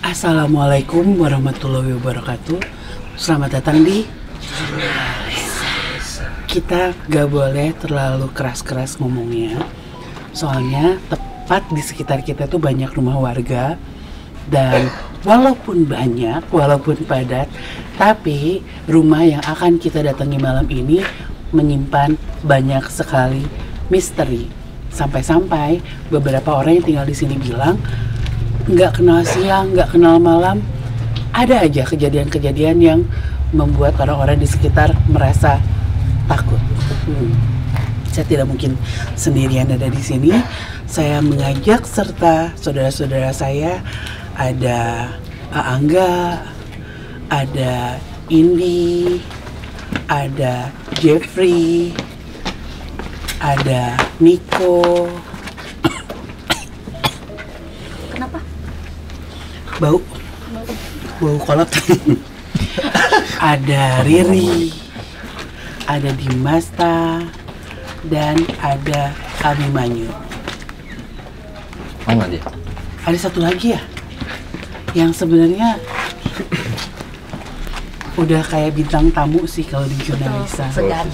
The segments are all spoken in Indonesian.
Assalamualaikum warahmatullahi wabarakatuh. Selamat datang di kita gak boleh terlalu keras-keras ngomongnya. Soalnya tepat di sekitar kita tuh banyak rumah warga. Dan walaupun banyak, walaupun padat, tapi rumah yang akan kita datangi malam ini menyimpan banyak sekali misteri. Sampai-sampai beberapa orang yang tinggal di sini bilang nggak kenal siang, nggak kenal malam, ada aja kejadian-kejadian yang membuat orang-orang di sekitar merasa takut. Saya tidak mungkin sendirian ada di sini. Saya mengajak serta saudara-saudara saya, ada Angga, ada Indi, ada Jeffrey, ada Nico. Kenapa? Bau kolot. Ada Riri, ada Dimasta, dan ada Abimanyu. Mana dia? Ada satu lagi ya, yang sebenarnya udah kayak bintang tamu sih kalau di Jurnalisa. Segan.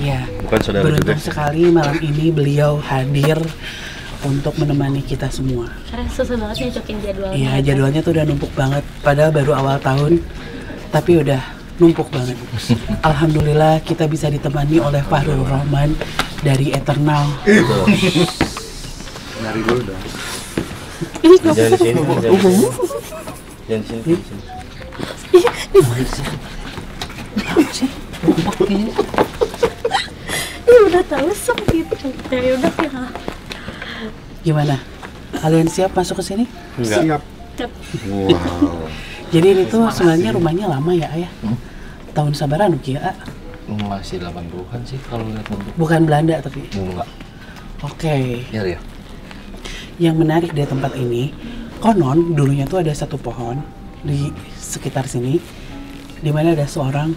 Iya. Bukan saudara Beruntung juga. sekali malam ini beliau hadir untuk menemani kita semua. Karena susah banget nyocokin jadwalnya. Iya, jadwalnya tuh udah numpuk banget. Padahal baru awal tahun, tapi udah numpuk banget. Alhamdulillah kita bisa ditemani oleh Fahrul Rahman dari Eternal. Nyari dulu dong. Ini Jangan di sini. Jangan di sini. Ya udah tahu gitu. Ya udah ya. Gimana? Kalian siap masuk ke sini? Enggak. Wow. Jadi ini tuh sebenarnya rumahnya lama ya, Ayah? Tahun sabaran ya? Masih 80-an sih kalau lihat bentuk. Bukan Belanda tapi. Enggak. Oke. Iya ya. Yang menarik dari tempat ini, konon dulunya tuh ada satu pohon di sekitar sini, di mana ada seorang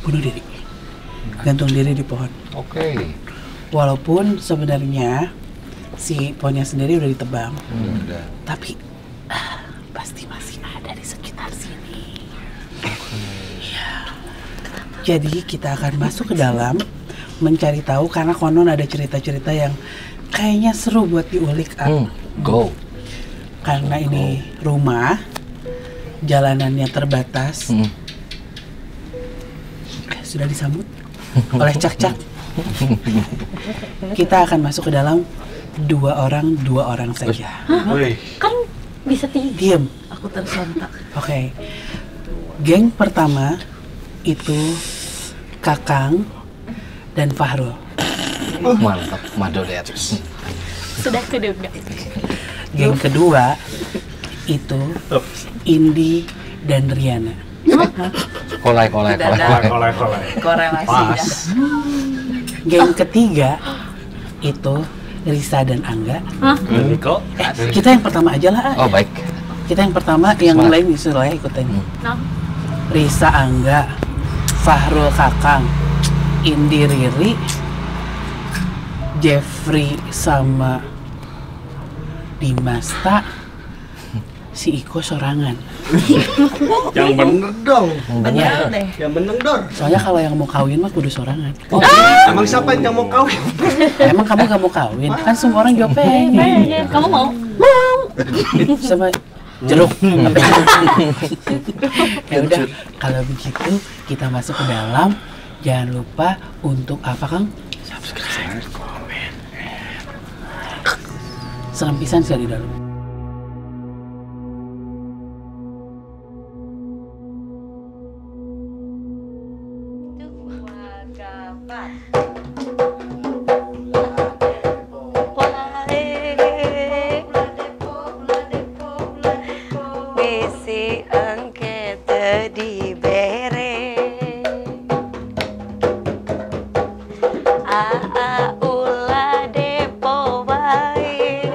bunuh diri, gantung diri di pohon. Oke. Walaupun sebenarnya si pohonnya sendiri udah ditebang, Udah. tapi pasti masih ada di sekitar sini. Iya. Jadi kita akan masuk ke dalam mencari tahu karena konon ada cerita-cerita yang kayaknya seru buat diulik. Go. Karena ini rumah, jalanannya terbatas. Sudah disambut oleh cak-cak. Kita akan masuk ke dalam dua orang saja. Woi. Kan bisa tiga. Diam. Aku tersontak. Oke. Geng pertama itu Kakang dan Fahrul. Mantap, Madodet. Sudah keduga. Geng kedua itu Indi dan Riana. Kolai. Korelasinya. Geng ketiga itu Risa dan Angga. Niko. Kita yang pertama aja lah. Oh, baik. Kita yang pertama, yang Semangat. lain disuruh ya ikutin. Nah, Risa Angga, Fahrul Kakang, Indi Riri, Jeffrey sama Dimasta, si Iko sorangan. Yang bener dong. bener deh. Yang bener dong. Soalnya kalau yang mau kawin mah kudu sorangan. Emang siapa yang mau kawin? Emang kamu gak mau kawin? Kan semua orang juga pengen. Kamu mau? Sama jeruk. Ya udah, kalau begitu kita masuk ke dalam. Jangan lupa untuk apa, Kang? Subscribe, komen. Serem pisan sih di dalam. Bisi angket di bere aa ulah depo wae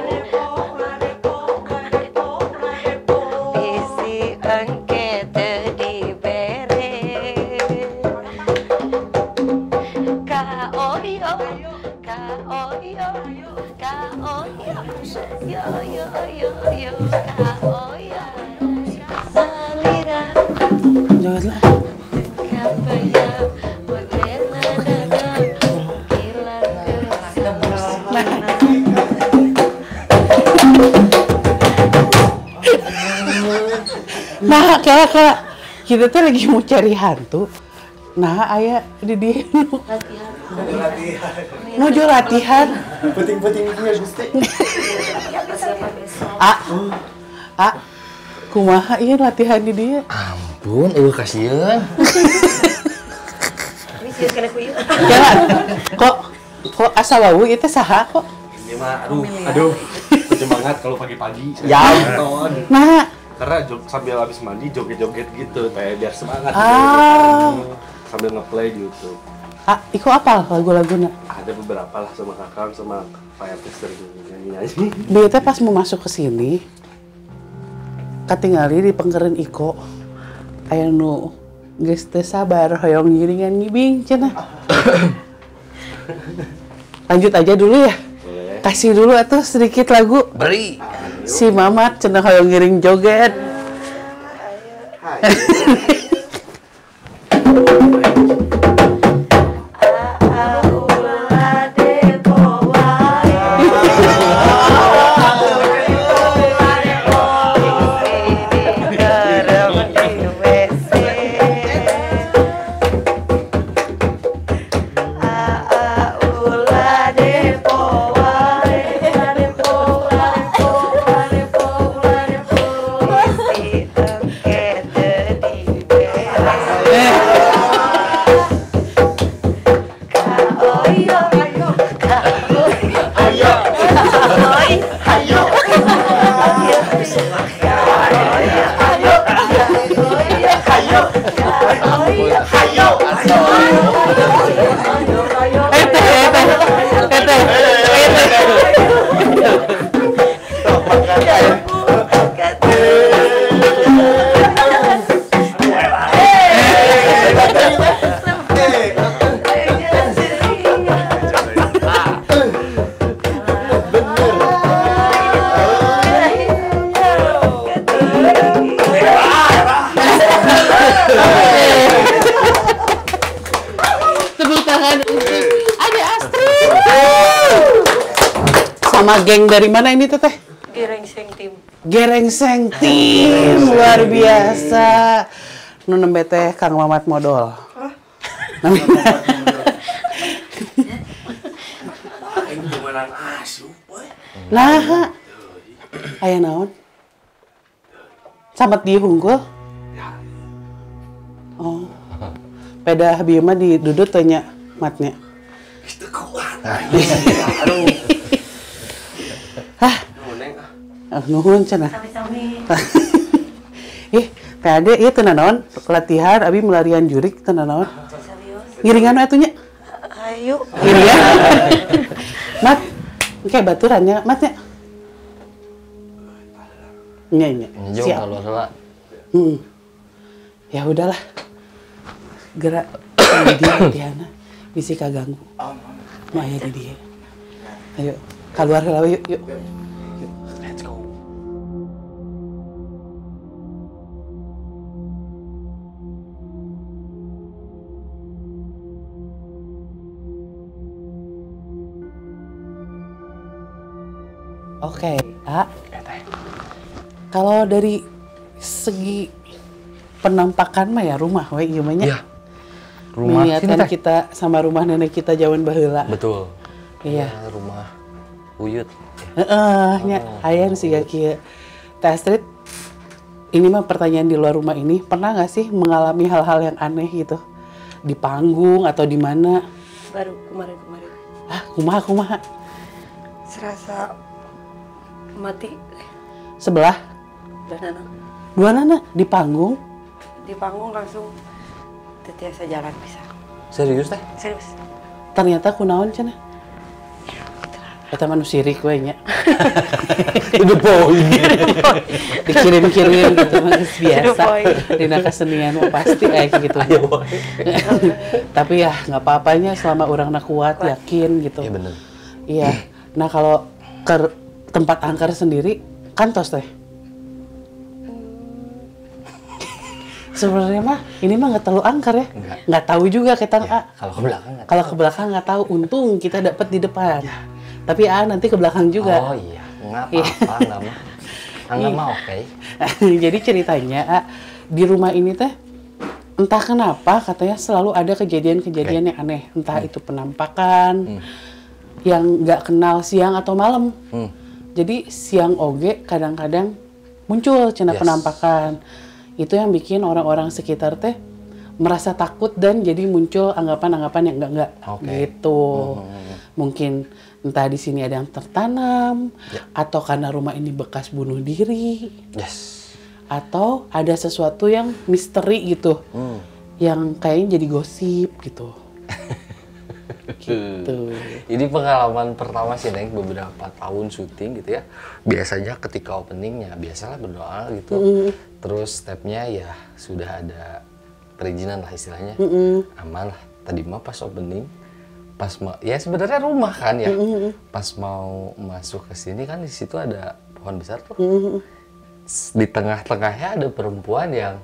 bisi angket di bere ka oyo ka oyo ka oyo yo yo yo yo ka oyo Lah. Nah, kayak kita tuh lagi mau cari hantu. Nah, ayah di dia nuju latihan. Penting-penting gue Gusti. Kumaha ieu latihan di dia? Ampun, kasihan. Jalan. Kok asa wau ieu teh saha kok? Ini mah aduh. Semangat kalau pagi-pagi. Ya. Nah, Karena sambil habis mandi joget-joget gitu, kayak biar semangat. Sambil ngeplay di YouTube. Iko apal lagu-laguna? Ada beberapa lah sama kakak sama Pak RT sering nyanyi-nyanyi. Dia teh pas mau masuk ke sini, katingali di pengkeren Iko. Aya nu geus teu sabar hoyong ngiringan ngibing cenah. Lanjut aja dulu ya. Boleh. Kasih dulu atuh sedikit lagu. Beri. Si Mamat cenah hoyong ngiring joget. Tepuk tangan untuk Ade Astrid. Sama geng dari mana ini teteh? Girengseng tim. Gerengseng tim, luar biasa. Nu nembe teh Kang Mamat modal. Nah, aya naon? Samet di hunggul? Oh. Peda bieu mah didudut tanya matnya. Hah? Nuhun cenah. Sami-sami. Teh ade ieu teu naon? Latihan abi melarian jurik teu naon? Serius. Ngiringan atunya. Ayo. Ngiringan. Mat, engke baturannya, matnya. Nya. Jauh Siap. kalau salah. Ya udahlah. Gerak di dia latihanna bisi kaganggu. Nu aya di dia. Ayo, keluar heula yuk. Let's go. Oke, kalau dari segi penampakan mah ya rumah we ieu mah nya. Iya. Rumah Mengingatkan sini, Teh. kita sama rumah nenek kita zaman baheula. Betul. Iya. Ya, rumah Uyut. Heeh, nya aya nu siga kieu. Teh Astrid, ini mah pertanyaan di luar rumah ini, pernah nggak sih mengalami hal-hal yang aneh gitu? Di panggung atau di mana? Baru kemarin. Kumaha? Serasa mati. Sebelah? Dan Dua nana di panggung? di panggung langsung tetiasa jalan bisa. Serius teh? Serius. Ternyata kunaon cenah? Eta mah nu sirik we nya. Itu poin. Dikirim-kirim gitu mah geus biasa. Aduh, boy. Dina kesenian mah pasti kayak gitu. Tapi ya nggak apa-apanya selama urangna kuat, yakin gitu. Iya bener. Iya. Nah kalau ke tempat angker sendiri kantos teh. Sebenarnya mah ini mah nggak terlalu angker ya. Enggak. Nggak tahu juga kita Ya, kalau ke belakang nggak Kalau ke belakang nggak tahu. Untung kita dapat di depan. Tapi nanti ke belakang juga. Oh iya, nggak apa-apa, nggak mah. Nggak mah oke. Jadi ceritanya di rumah ini teh entah kenapa katanya selalu ada kejadian-kejadian yang aneh. Entah itu penampakan yang nggak kenal siang atau malam. Jadi siang oge kadang-kadang muncul cenah Yes. penampakan. Itu yang bikin orang-orang sekitar teh merasa takut dan jadi muncul anggapan-anggapan yang enggak Oke. gitu. Mungkin entah di sini ada yang tertanam atau karena rumah ini bekas bunuh diri Yes. atau ada sesuatu yang misteri gitu. Yang kayaknya jadi gosip gitu. Gitu. Ini pengalaman pertama sih Neng, beberapa tahun syuting gitu ya. Biasanya ketika openingnya biasalah berdoa gitu. Terus stepnya ya sudah ada perizinan lah istilahnya. Aman lah. Tadi mah pas opening, pas ya sebenarnya rumah kan ya. Pas mau masuk ke sini kan di situ ada pohon besar tuh. Di tengah-tengahnya ada perempuan yang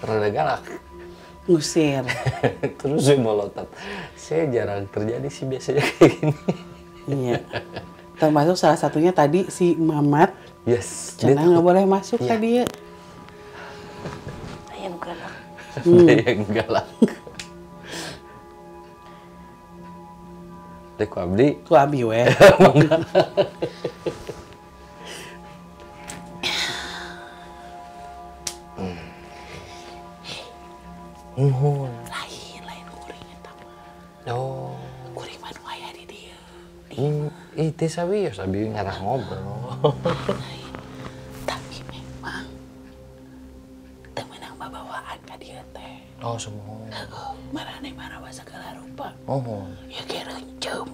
rada galak. Ngusir. Terus saya melotot. Saya jarang terjadi sih biasanya kayak gini. Iya. Termasuk salah satunya tadi si Mamat. Yes. Cenah nggak boleh masuk Iya. tadi ya. Ayam galak. Dia yang galak. Dek ku abdi. Ku abi we. Nuhun. Lain kuring eta mah. Oh. Kuring mah nu aya di dieu. Itu sabi ya sabi ngarah ngobrol. Tapi memang teu meunang babawaan ka dieu teh. Oh semua. Marane marawa segala rupa. Oh. Ya ge reuncem.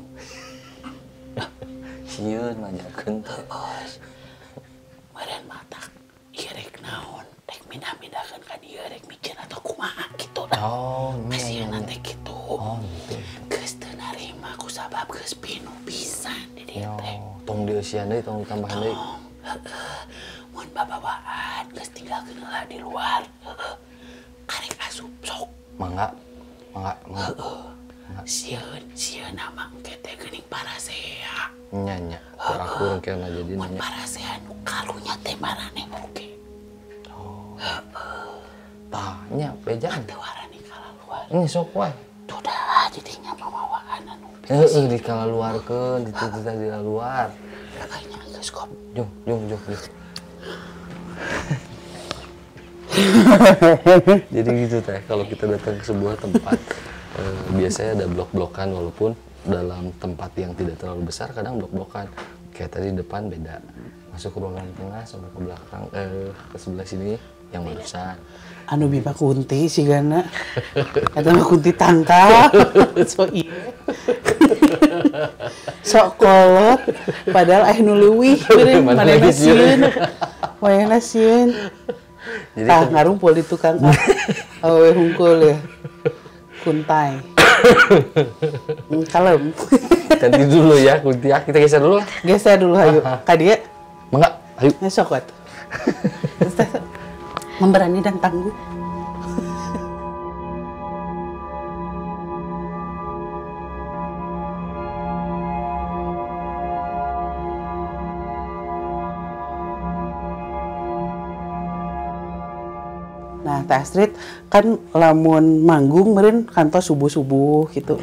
Sieun majakeun teh. Meureun matak ieu rek naon? Rek mindah-mindahkeun ka dieu rek micin atau kumaha kitu lah. Oh, Kasieun teh kitu. Oh, gitu. Geus teu narima kusabab geus pinuh pisan di dieu Yo, teh. tong dieusian deui, tong ditambahan deui. Mun babawaan geus tinggalkeun heula di luar. Karek asup sok. Mangga. Sieun nama engke teh geuning parasea. Nya. Aku rengkeuna jadi Mun nanya. parasea nu kalunya teh marane oge. Tanya bejan. Teu warani kalaluar. Ini sok wae. Duda jadinya babawaan anu Heeh, dikalaluarkeun, dititita di luar. kayaknya geus kop. Jom. Jadi gitu teh, kalau kita datang ke sebuah tempat, biasanya ada blok-blokan walaupun dalam tempat yang tidak terlalu besar kadang blok-blokan. Kayak tadi depan beda, masuk ke ruangan tengah sama ke belakang, ke sebelah sini yang barusan. Anu Bima Kunti sigana. Eta mah kunti tangkal. So ieu. Sok kolot padahal aya nu leuwih meureun Mana manehna lagi sieun. sieun. Wayahna sieun. Jadi Tah ngarumpul di tukang awewe hungkul ya. Kuntai. Kalem. ganti dulu ya, Kuntiah. Kita geser dulu lah. Geser dulu ayo. Ka dieu. Mangga, ayo. Sok wat. Memberani dan tangguh. Nah, Teh Astrid kan lamun manggung meureun kantos subuh-subuh gitu.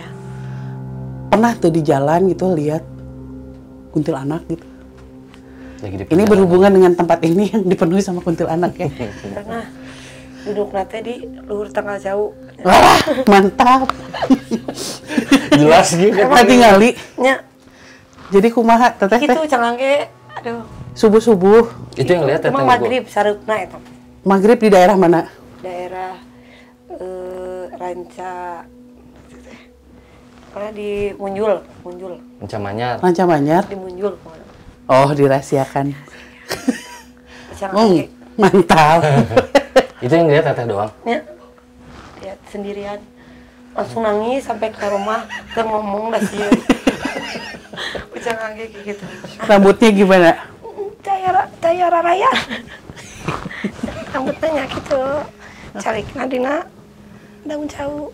Pernah tuh di jalan gitu lihat kuntilanak gitu. Lagi di Ini perjalanan. berhubungan dengan tempat ini yang dipenuhi sama kuntilanak ya. Pernah duduk nate di luhur tanggal jauh. Wah, mantap. Jelas gitu. Apa tingali? Nya, Jadi kumaha teteh teh gitu cangang ge. Aduh, subuh-subuh Itu yang lihat emang maghrib sareupna eta. maghrib di daerah mana? Daerah Ranca pernah di Munjul Mencamanya. Ranca Manyar. di Munjul kemana. Oh, dirahasiakan. Cangang ge. Mantap. Itu yang lihat teteh doang. Nya, lihat sendirian. Langsung nangis sampai ke rumah, ke ngomong dah sieun. Cangang ge kayak gitu. Rambutnya gimana? Caya raya. Rambutnya gitu. Calik nadina daun jauh.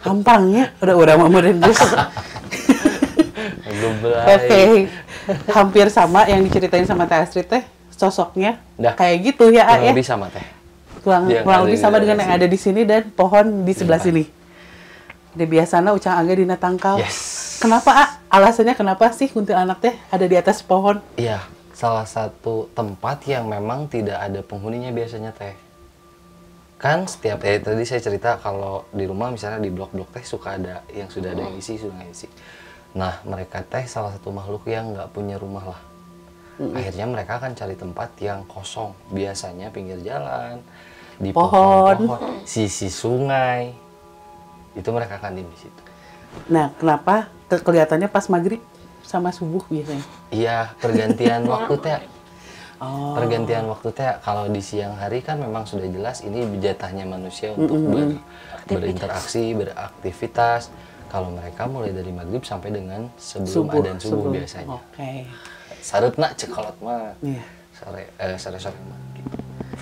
Hampangnya udah mau merendus. Oke. Hampir sama yang diceritain sama Teh Astrid teh, sosoknya kayak gitu ya, kurang lebih sama Teh. Kurang lebih sama dengan yang ada di sini dan pohon di sebelah sini. Di biasana ucang angga dina tangkal. Yes. Kenapa, alasannya kenapa sih kuntilanak teh ada di atas pohon? Iya, salah satu tempat yang memang tidak ada penghuninya biasanya Teh. Kan setiap tadi saya cerita kalau di rumah misalnya di blok-blok Teh suka ada yang sudah ada yang isi, sudah yang isi. Nah, mereka Teh salah satu makhluk yang nggak punya rumah lah. Akhirnya mereka akan cari tempat yang kosong. Biasanya pinggir jalan, di pohon, sisi sungai. Itu mereka akan di situ. Nah, kenapa kelihatannya pas maghrib sama subuh biasanya? Iya, pergantian waktu Teh. Pergantian waktu Teh. Kalau di siang hari kan memang sudah jelas ini jatahnya manusia untuk berinteraksi, beraktivitas. Kalau mereka mulai dari maghrib sampai dengan sebelum adzan subuh biasanya. Oke. Sareutna cekolot mah. Iya. Sore-sore mah. Gitu.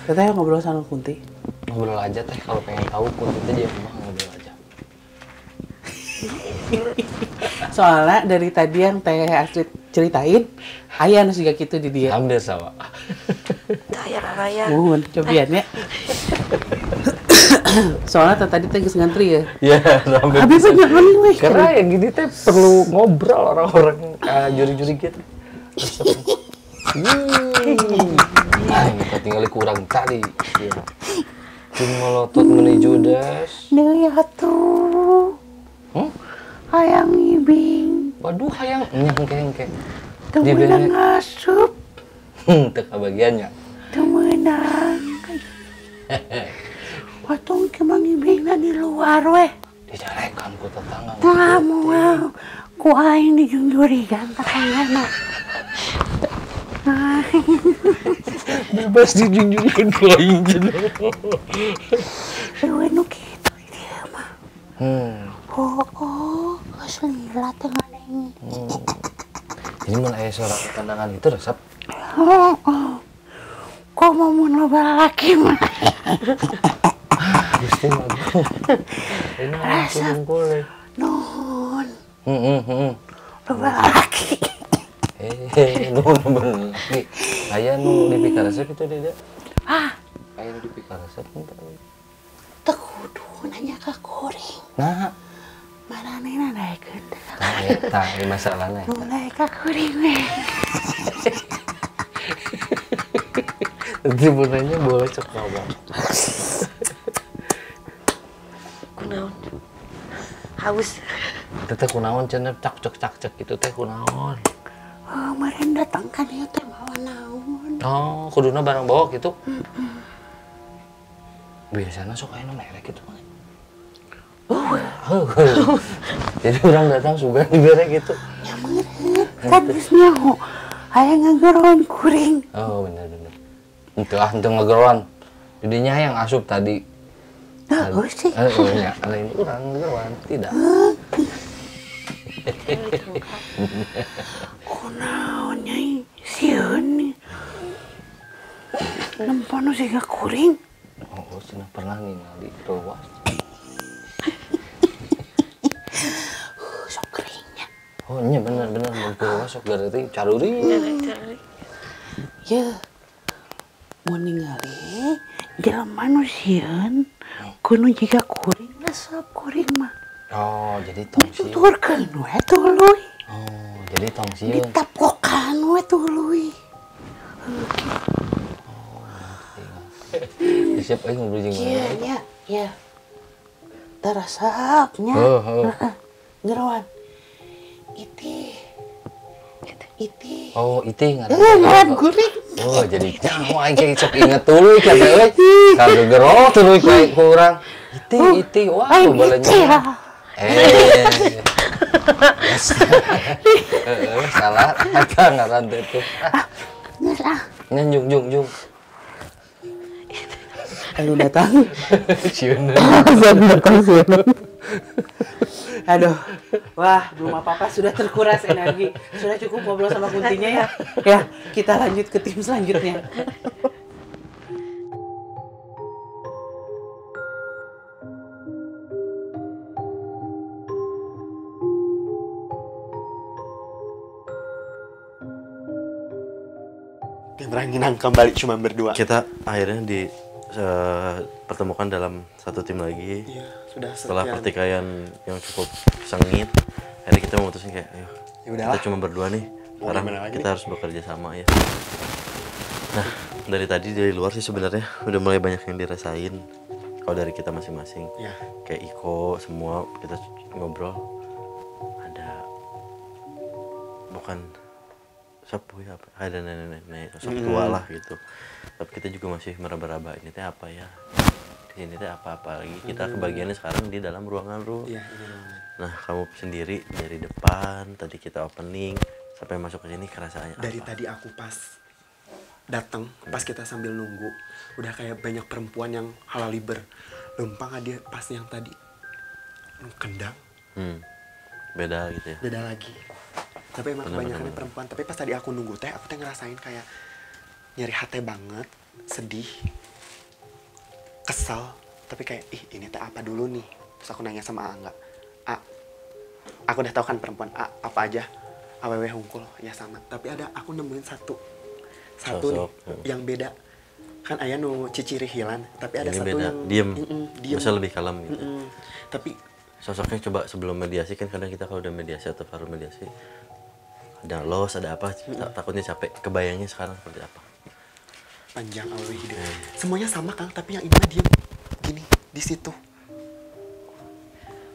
Teteh ngobrol sama Kunti. Ngobrol aja Teh, kalau pengen tahu Kunti teh di rumah ngobrol aja. Soalnya dari tadi yang Teh Astrid ceritain, aya nu siga kitu di dia. Hampir sama. Daya raya. Mohon cobian ya. Soalnya tadi teh geus ngantri ya. Iya, hampir. Habis banyak nih weh. Karena yang gini Teh perlu ngobrol orang-orang juri-juri gitu. Nah, kita tinggal kurang tadi. Iya. Jeung melotot menuju das. Deui atuh. Hayang ibing. Waduh, hayang nyengke-nyengke. Teu meunang asup. Teu kabagiannya. Teu meunang. Watong ke Mang Ibingna di luar weh. Dijarekan ku tetangga. Tah moal ku aing dijunjurigan tetanggana. Bebas dijunjurikan ku aing cenah. Dewe nu kitu di dieu mah. Geus lila teh ngadeng. Jadi mun aya suara tendangan itu resep. Kok mau mun loba laki mah. Gusti mah. Ini langsung boleh. Nuhun. Loba laki. Nuhun lagi. Aya nu dipika resep itu Dede. Aya nu dipika resep entar. Teu kudu nanya ka kuring. Nah, Maranehna naekeun teh. tah masalahna. Mulai ka kuring we. Sebenarnya boleh cek coba. Kunaon? Haus. Itu teh kunaon cenah cak gitu teh kunaon. Maren datang kan ieu teh bawa naon. Oh, kuduna barang bawa gitu. Biasanya sok aya nu merek gitu. Jadi orang datang sugan dibere gitu. Ya meureun. Kan geus nyaho. Aya ngageroan kuring. Oh, bener. Itu ngegeroan. Jadinya yang asup tadi. Nah, sih. Ya, lain orang ngegeroan tidak. Kunaon nyai sieun. Nempono siga kuring. Oh, cenah pernah ningali ruas. Sok keringnya. Oh, nya bener mun ruas sok gareuting caruri. Ya. Mun ningali jelema nu sieun kudu jiga kuring resep kuring mah. Oh, jadi tong sieun. Tuturkeun we tuluy. Oh, jadi tong sieun. Ditapokan we tuluy. Siap aing ngobrol jeung mana? Iya. Terasapnya. Gerowan. Iti. Oh, iti ngaran. Ngaran kuring. Oh, jadi nyaho aing ge sok inget tuluy ka teh euy. Kagegero tuluy ka kurang. Iti. Wah, balanya. Salah. Eta ngaran teh tuh. Jung. Ayo datang. Sieun. Aduh, wah belum apa-apa sudah terkuras energi, sudah cukup ngobrol sama Kuntinya ya. Ya, kita lanjut ke tim selanjutnya. yang terakhir kembali cuma berdua. Kita akhirnya pertemukan dalam satu tim lagi. Iya, sudah setelah sekian. pertikaian yang cukup sengit, akhirnya kita memutuskan kayak, ayo Ya udahlah. kita cuma berdua nih, Mau sekarang gimana lagi kita nih? harus bekerja sama ya. Nah, dari tadi dari luar sih sebenarnya udah mulai banyak yang dirasain kalau dari kita masing-masing. Ya. Kayak Iko semua kita ngobrol, ada bukan sepuh ya, ada nenek-nenek sosok tua lah gitu, tapi kita juga masih meraba-raba ini teh apa ya, di sini teh apa-apa lagi, kita kebagiannya sekarang di dalam ruangan lu. Iya, ini ruangan. Nah, kamu sendiri dari depan tadi kita opening sampai masuk ke sini kerasaannya Dari apa? tadi aku pas datang, pas kita sambil nunggu, udah kayak banyak perempuan yang halaliber. Lempang dia pas yang tadi kendang, Beda gitu ya. beda lagi. Tapi emang Bener, kebanyakan bener. perempuan. Tapi pas tadi aku nunggu teh, aku teh ngerasain kayak nyari hati banget, sedih, kesal. Tapi kayak, ih ini teh apa dulu nih? Terus aku nanya sama Angga, aku udah tahu kan perempuan apa aja, aww hungkul ya sama. Tapi ada aku nemuin satu Sosok, nih yang beda. Kan ayah nu ciciri hilan, tapi ada Ini satu beda, yang diem. diem. Bisa lebih kalem gitu. Tapi Sosoknya coba sebelum mediasi kan kadang kita kalau udah mediasi atau baru mediasi ada los, ada apa, takutnya capek. Kebayangnya sekarang seperti apa? panjang aww hidup. Semuanya sama Kang, tapi yang ini mah diem gini di situ.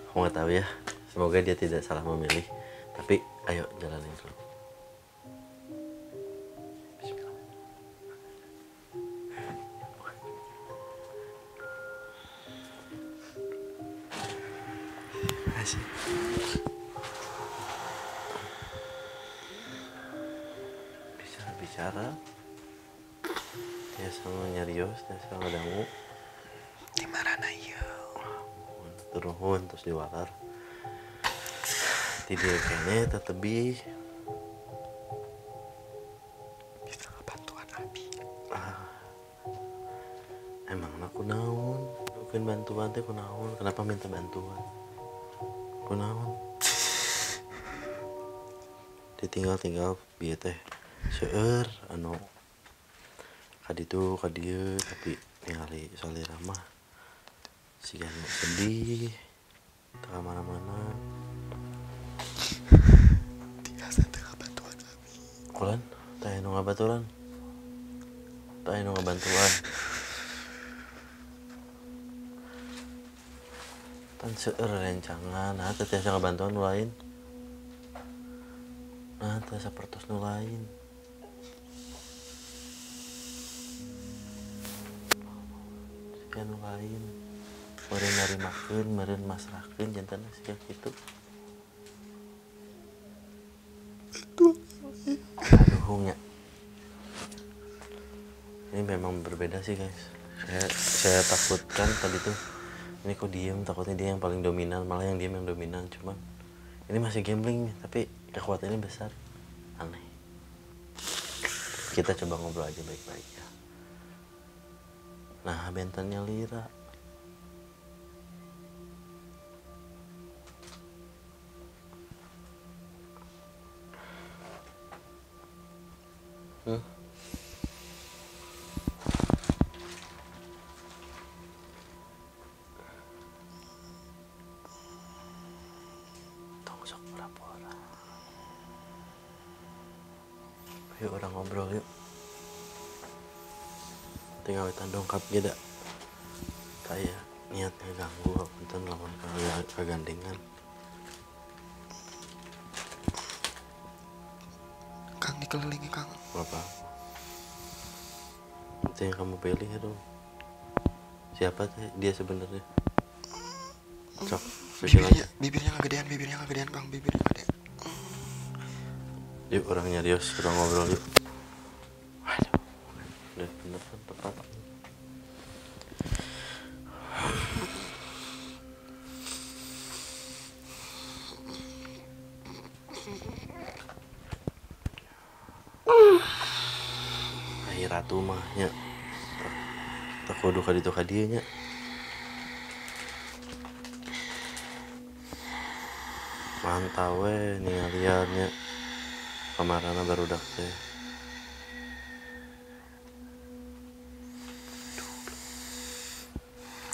Aku nggak tahu ya. Semoga dia tidak salah memilih. Tapi ayo jalanin dulu. Asik. Bicara dia sama nyarios, dia sama dangu Di marana ieu? turun terus diwalar tidur kayaknya tetebi Bisa bantuan Abi. emang aku naon bukan bantuan teh kunaon, kenapa minta bantuan kunaon ditinggal bieu teh seueur anu kaditu kadieu tapi ningali salira mah siga nu sedih teu mana-mana Tiasa tengah bantuan Abi. kulan teh nu ngabaturan teh nu ngabantuan tan seueur rencangan nah teh tiasa ngabantuan nu lain nah teh sapertos nu lain siga nu lain meureun narimakeun meureun masrahkeun jantan siga kitu aduh nya ini memang berbeda sih guys. Saya takutkan tadi tuh ini kok diem, takutnya dia yang paling dominan, malah yang diem yang dominan. Cuman ini masih gambling tapi kekuatannya besar, aneh. Kita coba ngobrol aja baik-baik ya. Nah bentennya Lira tong sok pura-pura. Yuk orang ngobrol yuk. Tinggal wetan dongkap geda. Kayak niatnya ganggu, punten lawan kagandengan. Kang dikelilingi Kang. Apa? Itu yang kamu pilih ya dong. Siapa teh dia sebenarnya? Sok, Bibirnya kegedean Kang, bibirnya gede. yuk orang nyarios, kita ngobrol yuk. Waduh, udah bener kan tepat. Ai ratu mah nya. Tak kudu ka ditu ka dieu nya. Mantau we ningalian nya. Kamarana barudak teh.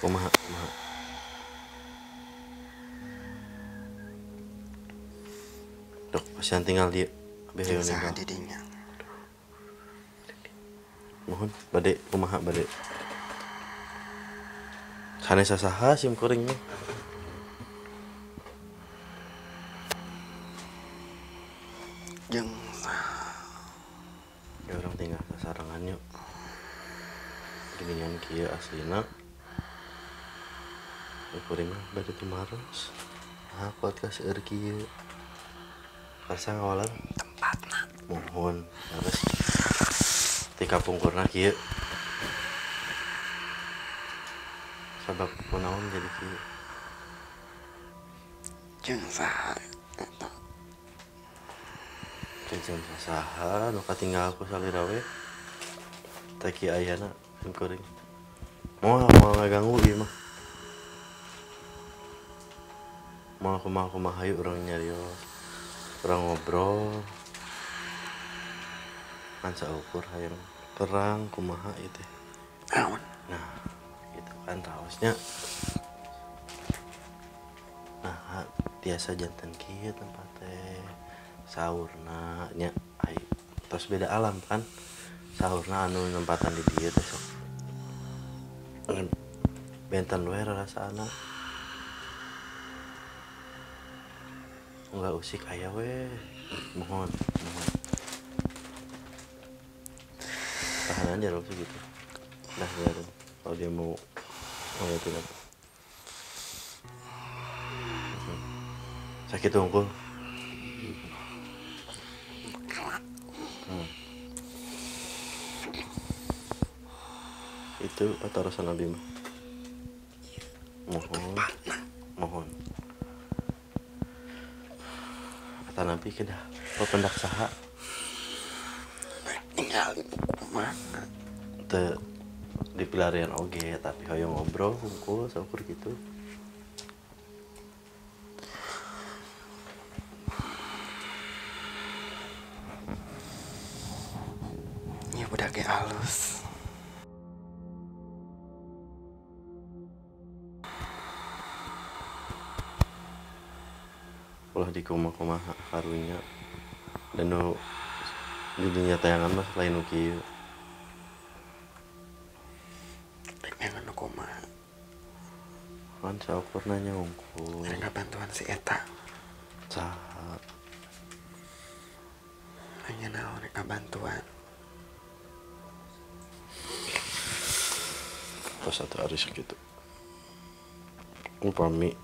kumaha. Dok, pasien tinggal dia. Abi hayu Saha ninggal. didinya. Mohon bade kumaha bade. Sanes saha sim kuring mah. Jeung Ya orang tinggal sasarangan yuk. Ginian kieu aslina. Kuring mah bade tumaros. Nah, podcast eur kieu. Karsa ngawalan tempatna. mohon harus ti kapungkurna kieu. Sabab kunaon jadi kieu. Jeung saha eta. Kenceng saha nu katinggal ku salira we. Teh kieu ayeuna sim kuring. Moal ngaganggu ieu mah. Moal kumaha hayu urang nyarios. Urang ngobrol. Kan saukur hayang terang kumaha ieu teh. Naon? Nah, gitu kan raosnya. Nah, biasa jantan kieu tempat teh. Saurna nya ai tos beda alam kan. Saurna anu nempatan di dieu teh sok. Benten we rasana. Enggak usik aya we. Mohon. Tahan aja loh segitu. Nah, ya kalau dia mau itu apa? Sakit unggul. Itu patarosan Nabi mah. Mohon. Kata Nabi kedah pependak saha Tinggal kumaha. teu di pelarian oge tapi hoyong ngobrol hungkul saukur gitu. Ya budak ge alus. Ulah di kumaha karunya dan nu di dunia tayangan mah lain nu kieu. Dengan nu kumaha. Kan saukur nanya hungkul. Mereka bantuan si eta. Saha Hanya naon mereka bantuan. pas satu hari segitu. Upami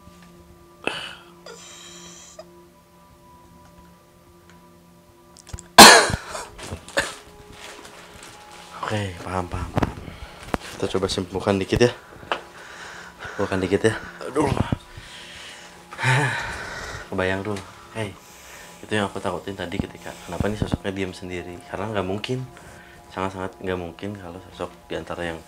Oke, paham. Kita coba simpulkan dikit ya. Aduh. Kebayang dulu. Hey, itu yang aku takutin tadi ketika kenapa nih sosoknya diam sendiri. Karena nggak mungkin, sangat-sangat nggak mungkin kalau sosok diantara yang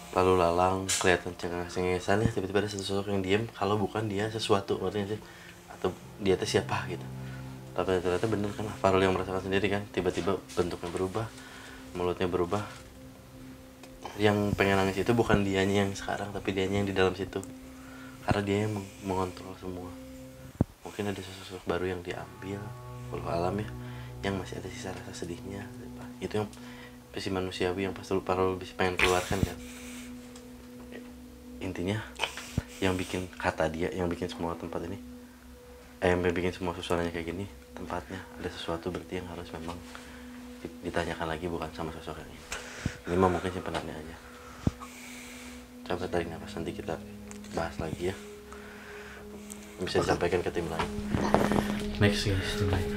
lalu lalang kelihatan cengengesan ya tiba-tiba ada satu sosok yang diam kalau bukan dia sesuatu artinya sih atau dia itu siapa gitu. Tapi ternyata bener kan Farul yang merasakan sendiri kan tiba-tiba bentuknya berubah, mulutnya berubah. Yang pengen nangis itu bukan dianya yang sekarang tapi dianya yang di dalam situ karena dia yang mengontrol semua. Mungkin ada sosok baru yang diambil walau alam ya yang masih ada sisa rasa sedihnya. Itu yang pasti manusiawi yang pasti Farul bisa pengen keluarkan kan. Intinya yang bikin kata dia yang bikin semua tempat ini yang bikin semua suasananya kayak gini tempatnya ada sesuatu berarti yang harus memang ditanyakan lagi bukan sama sosok yang ini mah mungkin simpanannya aja. Coba tarik nafas nanti kita bahas lagi ya bisa disampaikan ke tim lain. Next guys, tim lain.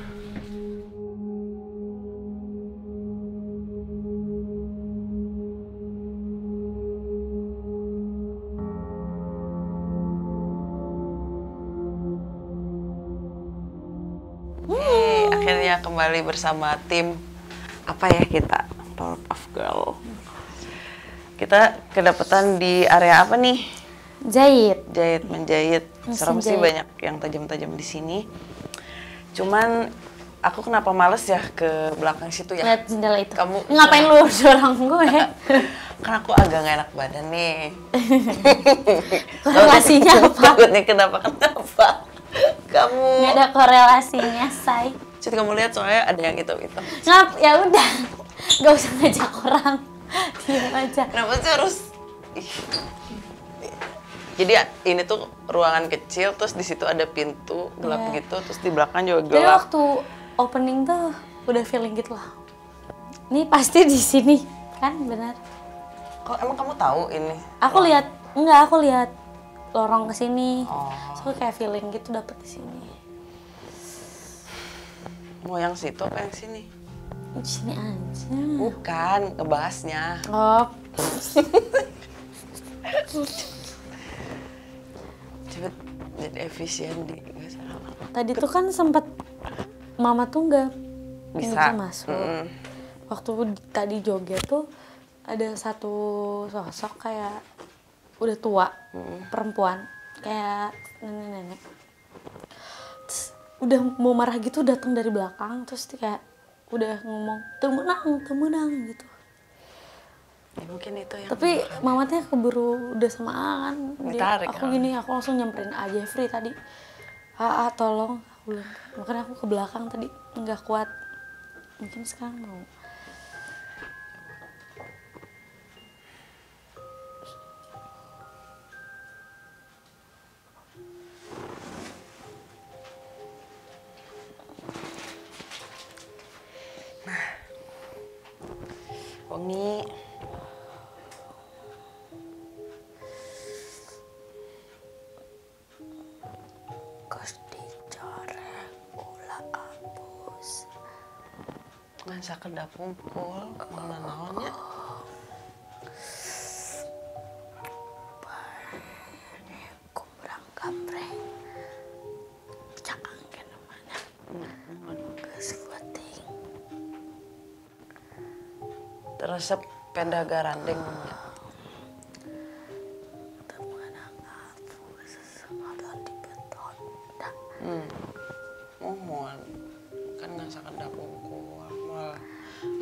Akhirnya kembali bersama tim apa ya kita Powerpuff Girl. Kita kedapatan di area apa nih? Jahit. Menjahit. Mesin Serem sih jahit. banyak yang tajam-tajam di sini. Cuman aku kenapa males ya ke belakang situ ya? Lihat jendela itu. Kamu- Ngapain lu dorong gue? Kan aku agak nggak enak badan nih. Korelasinya apa? Takutnya kenapa? Kamu. Nggak ada korelasinya, say. Jadi kamu lihat soalnya ada yang itu. Ya udah, nggak usah ngajak orang. Diam aja. Kenapa sih harus? Ih. Jadi ini tuh ruangan kecil, terus di situ ada pintu gelap Iya. gitu, terus di belakang juga Jadi gelap. waktu opening tuh udah feeling gitu lah. Ini pasti di sini, kan benar. Kok emang kamu tahu ini? Aku lihat lorong ke sini. So kayak feeling gitu dapet di sini. Mau yang situ apa yang sini? Di sini aja. Bukan, ngebahasnya. Oh, Cepet jadi efisien di nggak salah. tadi tuh kan sempet mama tuh nggak Bisa. masuk. Waktu tadi joget tuh ada satu sosok kayak udah tua, perempuan, kayak nenek-nenek. Terus udah mau marah gitu datang dari belakang, terus dia kayak udah ngomong temenang gitu. Ya, mungkin itu yang. Tapi mamatnya keburu udah samaan. Ditarik, Aku gini, aku langsung nyamperin aja Jeffrey tadi. Tolong. Aku bilang, makanya aku ke belakang tadi nggak kuat. Mungkin sekarang mau. Wangi. Gusti corek gula abus. Ngan sakedap kumpul, mana naonnya? Kumbrang gapreng. Cakang kan namanya. Geus kuating. Resep penda garandeng. Temenang abus. Ada di beton. Dah. Mohon. Kan ngan sakedap kumpul, malah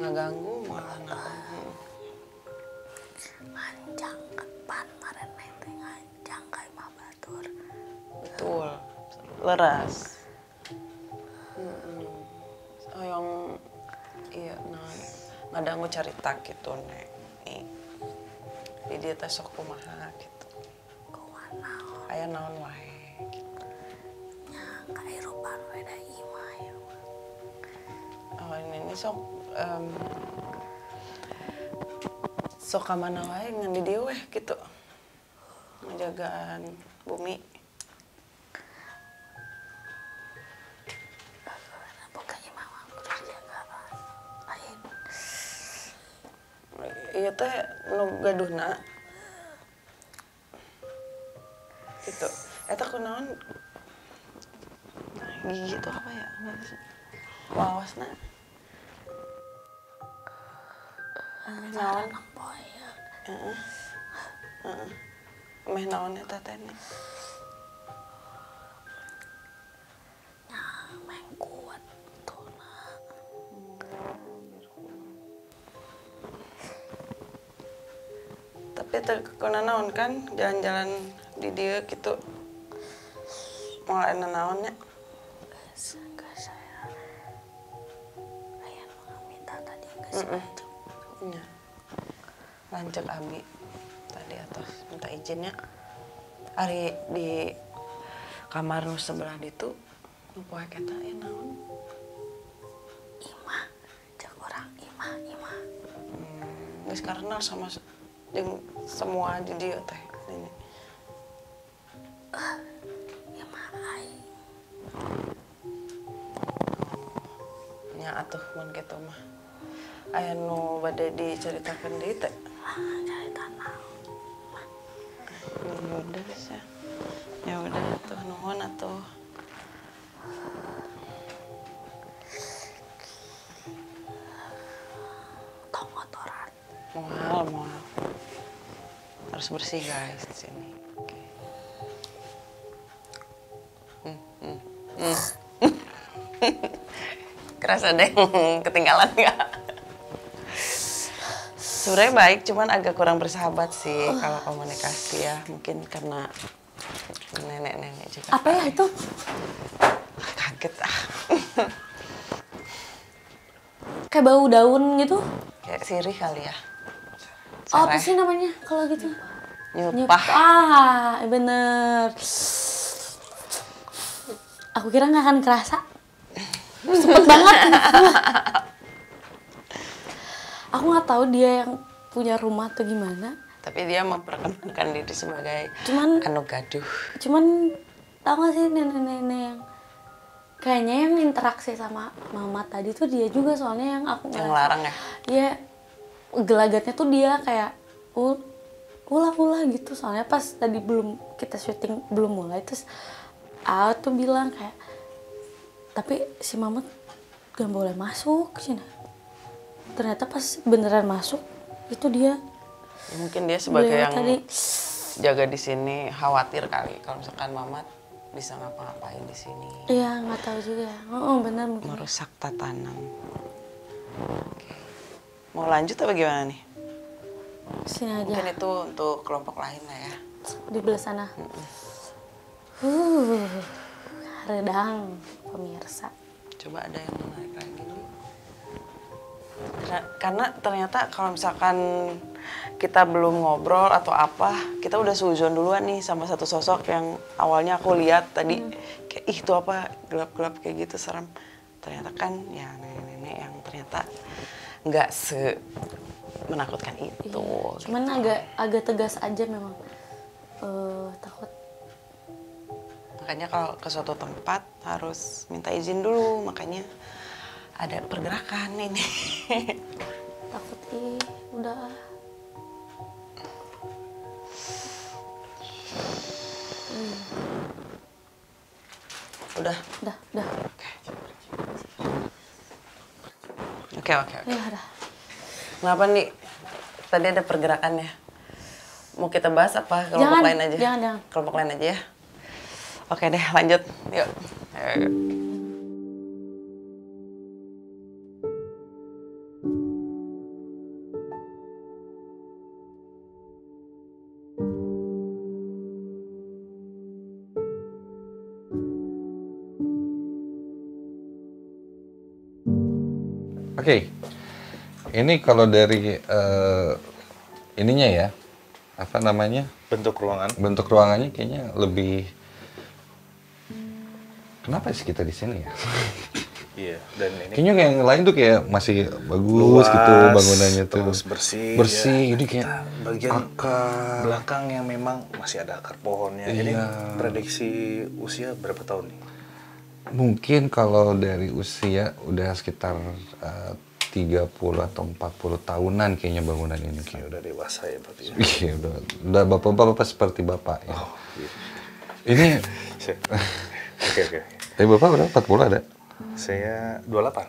ngaganggu malah naganggu. Anjang kepan marene teh anjang ka imah batur. Betul. Leras. Yang iya nah ngadanggu carita gitu nek. Nih. Di dia teh sok kumaha gitu. Kumaha Aya naon wae gitu. nya kairupan we da imah ya. Oh ini sok sok ka mana wae ngan di dieu weh gitu. Ngejagaan bumi. Boga imah mah kudu dijagaan. Lain. Iya teh nu gaduhna. Gitu. Eta kunaon? Gigi itu apa ya? Wawasna. Naon? Boy. Meh naon eta teh nih? Meng kuat tuna. Tapi teh kuna naon kan jalan-jalan di dieu gitu. Mulai naonnya. Geus saya. Aya nu minta tadi geus maju. Nya. Lanjut abi tadi atas minta izinnya. Ari di kamar nu sebelah ditu nu poe eta naon? Imah. Cek orang imah. Geus karenal sama jeung semua di dieu teh ini. Imah aing. Nya atuh mun kitu mah. Aya nu bade dicaritakeun deui teh. Carita naon. Ya udah bisa. Ya udah atuh nuhun atuh. Tong kotoran. Mual. Harus bersih guys di sini. Oke. Kerasa ada yang ketinggalan nggak? Sebenarnya baik, cuman agak kurang bersahabat sih kalau komunikasi ya. Mungkin karena nenek-nenek juga. Apa ya itu? Kaget ah. Kayak bau daun gitu? Kayak sirih kali ya. Oh, apa sih namanya kalau gitu? Nyupah. Ah, bener. Aku kira nggak akan kerasa. Cepet banget. Aku nggak tahu dia yang punya rumah atau gimana. Tapi dia memperkenalkan diri sebagai anu gaduh. Cuman tau gak sih nenek-nenek yang kayaknya yang interaksi sama mama tadi tuh dia juga, soalnya yang aku Yang larang ya? Iya, gelagatnya tuh dia kayak ulah gitu. Soalnya pas tadi kita syuting belum mulai, terus aku tuh bilang kayak, tapi si mama gak boleh masuk ke sini. Ternyata pas beneran masuk itu dia. Ya, mungkin dia sebagai yang tadi jaga di sini khawatir kali kalau misalkan Mamat bisa ngapa-ngapain di sini. Iya, nggak tahu juga. Oh, benar mungkin. Merusak tatanan. Oke. Mau lanjut apa gimana nih? Sini aja. Mungkin itu untuk kelompok lain lah ya. Di belah sana. Redang pemirsa. Coba ada yang menarik lagi nih. Karena ternyata kalau misalkan kita belum ngobrol atau apa, kita udah suzon duluan nih sama satu sosok yang awalnya aku lihat tadi kayak ih itu apa gelap-gelap kayak gitu serem. Ternyata kan ya nenek-nenek yang ternyata nggak menakutkan itu. Iya. Cuman agak tegas aja memang. Takut. Makanya kalau ke suatu tempat harus minta izin dulu, makanya ada pergerakan ini. Takut udah. Udah. Oke. Ya udah. Kenapa nih? Tadi ada pergerakan ya. Mau kita bahas apa kelompok lain aja? Jangan. Kelompok lain aja ya. Oke deh, lanjut. Yuk. Ayo. Oke, ini kalau dari ininya ya, apa namanya? Bentuk ruangan. Bentuk ruangannya kayaknya lebih. Kenapa sih kita di sini ya? Iya, dan ini Kayaknya kayak yang lain tuh kayak masih bagus luas, gitu bangunannya tuh. terus bersih. Bersih, ya. ini kayak bagian akar. belakang yang memang masih ada akar pohonnya. Ini Iya. prediksi usia berapa tahun nih? Mungkin kalau dari usia udah sekitar 30 atau 40 tahunan kayaknya bangunan ini. Ya udah dewasa ya berarti. Ya. Iya, udah bapak-bapak seperti bapak ya. Oh, iya. Ini Oke. tapi bapak berapa? 40 ada? Saya 28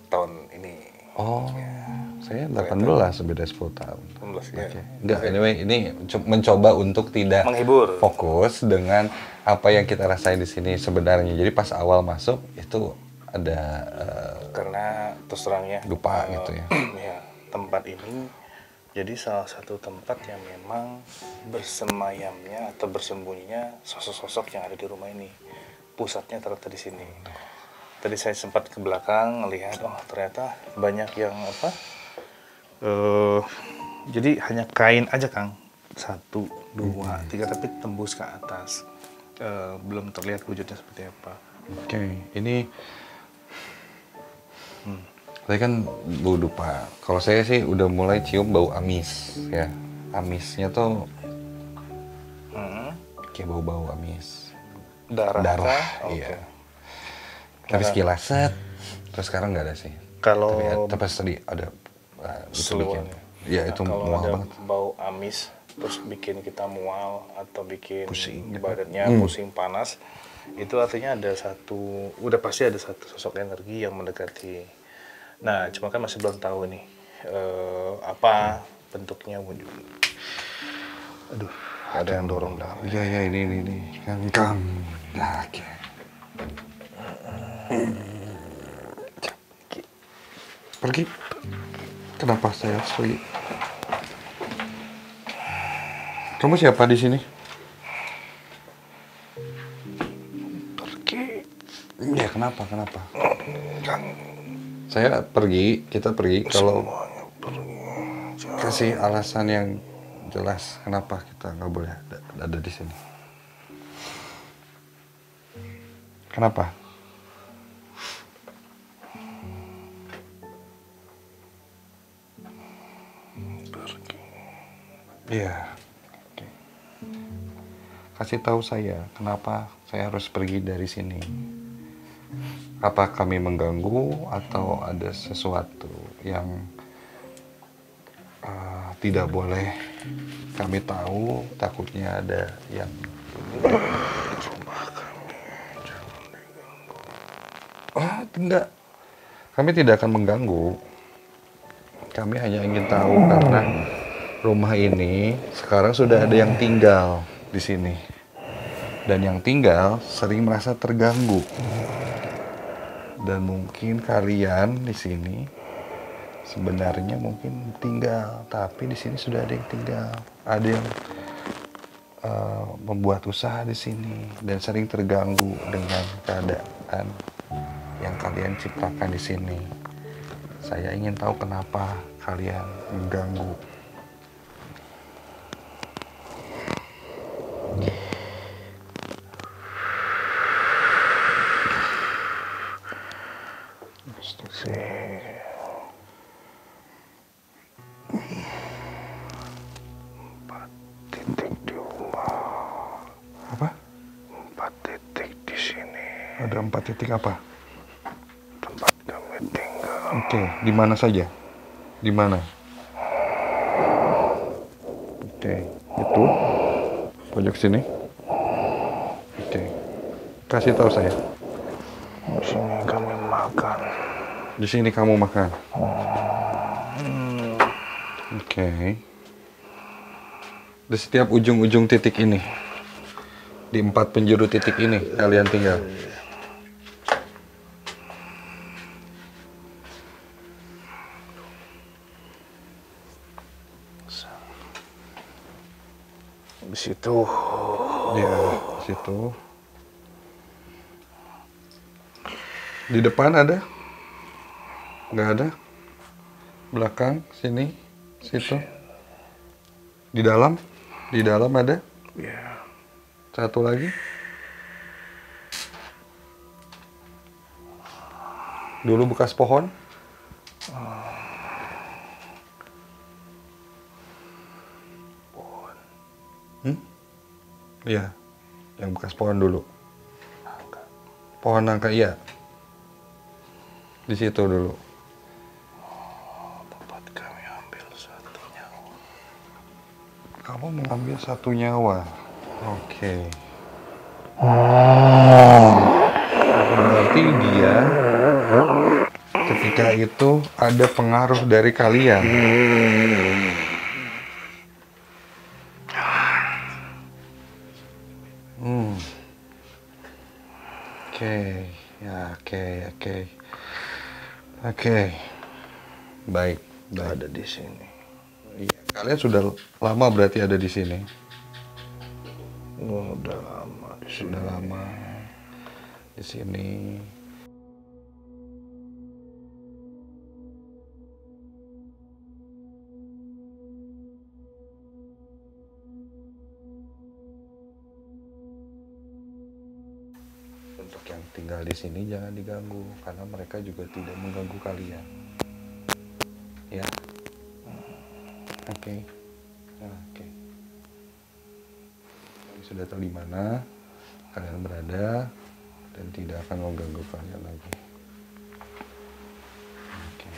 tahun ini. Oh, saya 18, beda 10 tahun. 18 ya. Oke. Enggak, anyway, ini mencoba untuk tidak Menghibur. fokus dengan apa yang kita rasain di sini sebenarnya. Jadi pas awal masuk itu ada Karena terus terangnya lupa gitu ya. Ya, tempat ini jadi salah satu tempat yang memang bersemayamnya atau bersembunyinya sosok-sosok yang ada di rumah ini. Pusatnya ternyata di sini. Tadi saya sempat ke belakang melihat, oh ternyata banyak yang apa? Jadi hanya kain aja Kang, 1, 2, 3 tapi tembus ke atas. Belum terlihat wujudnya seperti apa. Oke, ini tadi kan bau dupa. Kalau saya sih udah mulai cium bau amis ya. Amisnya tuh kayak bau-bau amis. Darah. Iya. Oke. Tapi sekilas set, terus sekarang nggak ada sih. Kalau Tapi tadi ada gitu bikin. seluruhnya. Ya itu kalau mual ada banget. bau amis terus bikin kita mual atau bikin Pusing gitu. badannya pusing panas, itu artinya udah pasti ada satu sosok energi yang mendekati. Nah, cuma kan masih belum tahu nih apa bentuknya wujud. Aduh, ada yang dorong belakang. Iya ini. Kang. Nah, oke. Pergi? Kenapa saya harus pergi? Kamu siapa di sini? Pergi. Ya kenapa? Kenapa? Kan Saya pergi, kita pergi. Kalau semuanya pergi. kasih alasan yang jelas kenapa kita nggak boleh ada di sini. Kenapa? Pergi. Iya. Oke. Kasih tahu saya kenapa saya harus pergi dari sini. Apa kami mengganggu atau ada sesuatu yang tidak boleh kami tahu? Takutnya ada yang Rumah kami jangan diganggu. tidak. Kami tidak akan mengganggu. Kami hanya ingin tahu karena rumah ini sekarang sudah ada yang tinggal di sini. Dan yang tinggal sering merasa terganggu. Dan mungkin kalian di sini sebenarnya mungkin tinggal, tapi di sini sudah ada yang tinggal. Ada yang membuat usaha di sini dan sering terganggu dengan keadaan yang kalian ciptakan di sini. Saya ingin tahu kenapa kalian mengganggu. Empat titik di rumah. Apa? 4 titik di sini. Ada 4 titik apa? Tempat kami tinggal. Oke, di mana saja? Di mana? Oke, itu pojok sini. Oke, kasih tahu saya. Di sini kami makan. Di sini kamu makan. Oke. Di setiap ujung-ujung titik ini, di 4 penjuru titik ini kalian tinggal. Di situ. Ya, situ. Di depan ada? Nggak ada? Belakang, sini, situ. Di dalam? Di dalam ada? Ya. Satu lagi. Dulu bekas pohon? Pohon. Iya, yang bekas pohon dulu. Pohon nangka, iya. Di situ dulu. Tempat kami ambil 1 nyawa. Kamu mengambil 1 nyawa. Oke. Berarti dia ketika itu ada pengaruh dari kalian. Oke, ya, oke. Baik. Ada di sini. Iya, kalian sudah lama berarti ada di sini. Udah lama di sini. Sudah lama di sini. Untuk yang tinggal di sini jangan diganggu karena mereka juga tidak mengganggu kalian. Ya. Oke. Oke. Sudah tahu di mana kalian berada dan tidak akan mengganggu kalian lagi. Oke.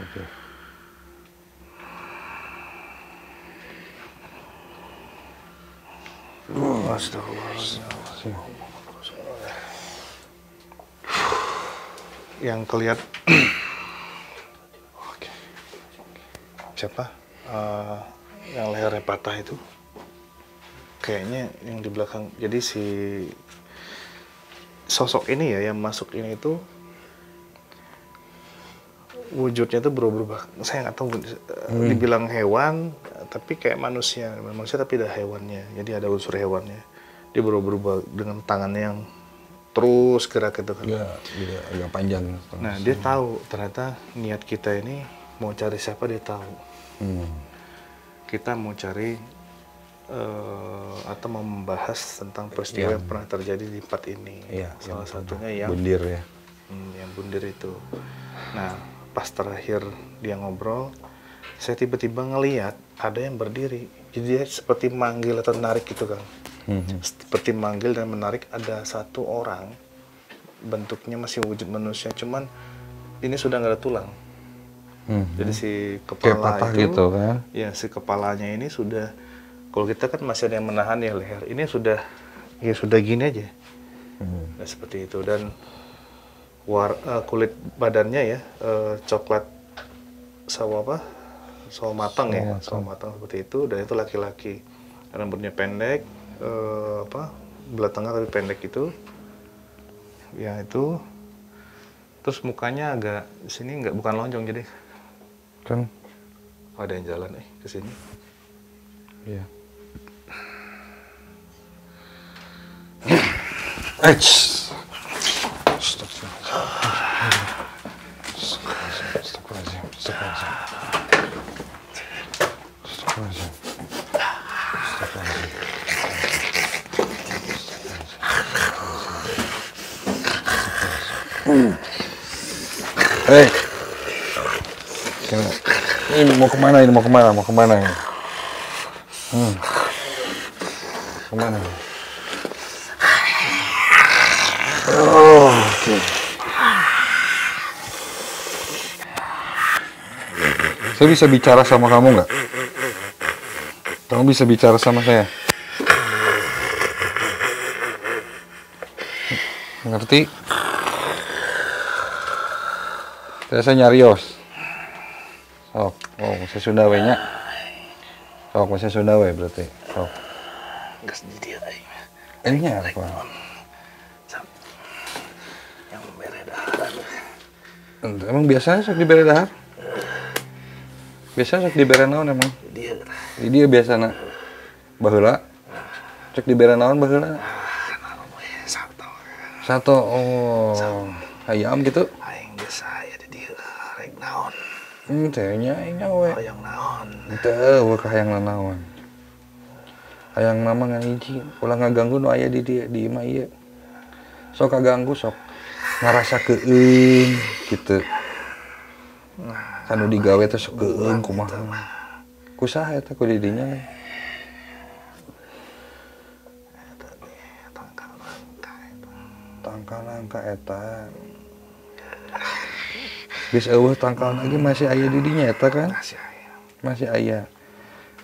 Oke. Astagfirullahaladzim. Yang kelihatan. Oke. Siapa? yang lehernya patah itu kayaknya yang di belakang. Jadi si sosok ini ya yang masuk ini itu wujudnya tuh berubah. Saya nggak tahu dibilang hewan tapi kayak manusia tapi ada hewannya. Jadi ada unsur hewannya. Dia berubah dengan tangannya yang terus gerak gitu kan. Iya, agak panjang. Nah, dia tahu ternyata niat kita ini mau cari siapa, dia tahu. Kita mau cari atau membahas tentang peristiwa yang pernah terjadi di tempat ini. Iya, salah satunya yang bundir ya. Yang bundir itu. Nah, pas terakhir dia ngobrol, saya tiba-tiba ngeliat ada yang berdiri. Jadi dia seperti manggil atau menarik gitu kan. Seperti manggil dan menarik, ada satu orang bentuknya masih wujud manusia, cuman ini sudah nggak ada tulang. Jadi si kepala itu, gitu kan? Ya si kepalanya ini sudah, kalau kita kan masih ada yang menahan ya leher, ini sudah gini aja. Nah, seperti itu. Dan kulit badannya ya coklat sawo matang ya, sawo matang seperti itu. Dan itu laki-laki, rambutnya pendek, belah tengah tapi pendek itu, ya itu. Terus mukanya agak sini bukan lonjong, jadi Kan ada yang jalan ke sini. iya. Hei, ini mau kemana ini? Kemana ini? Kemana? Oh, oke. Saya bisa bicara sama kamu nggak? Kamu bisa bicara sama saya? Ngerti? Saya nyarios. Sok, saya Sunda we nya. Sok, saya Sunda we berarti. Sok. Geus di dieu aing. Ini apa? Yang bere dahar. Emang biasanya sok dibere dahar? Biasanya sok dibere naon emang? Di dia biasana. Baheula. Cek dibere naon baheula? Sato. Oh. Ayam gitu. Aing geus aya di dieu rek naon. Tehnya aing we. Hayang naon. Teu we hayang naon. Hayang nama ngan hiji, ulah ngaganggu nu aya di dieu di imah ieu. Sok kaganggu sok ngarasakeun kitu. Kanu digawe teh sok geueung kumaha. Kusaha eta ku di dinya. Tangkal nangka eta. Geus eueuh tangkal lagi masih aya di dinya eta kan? Masih aya.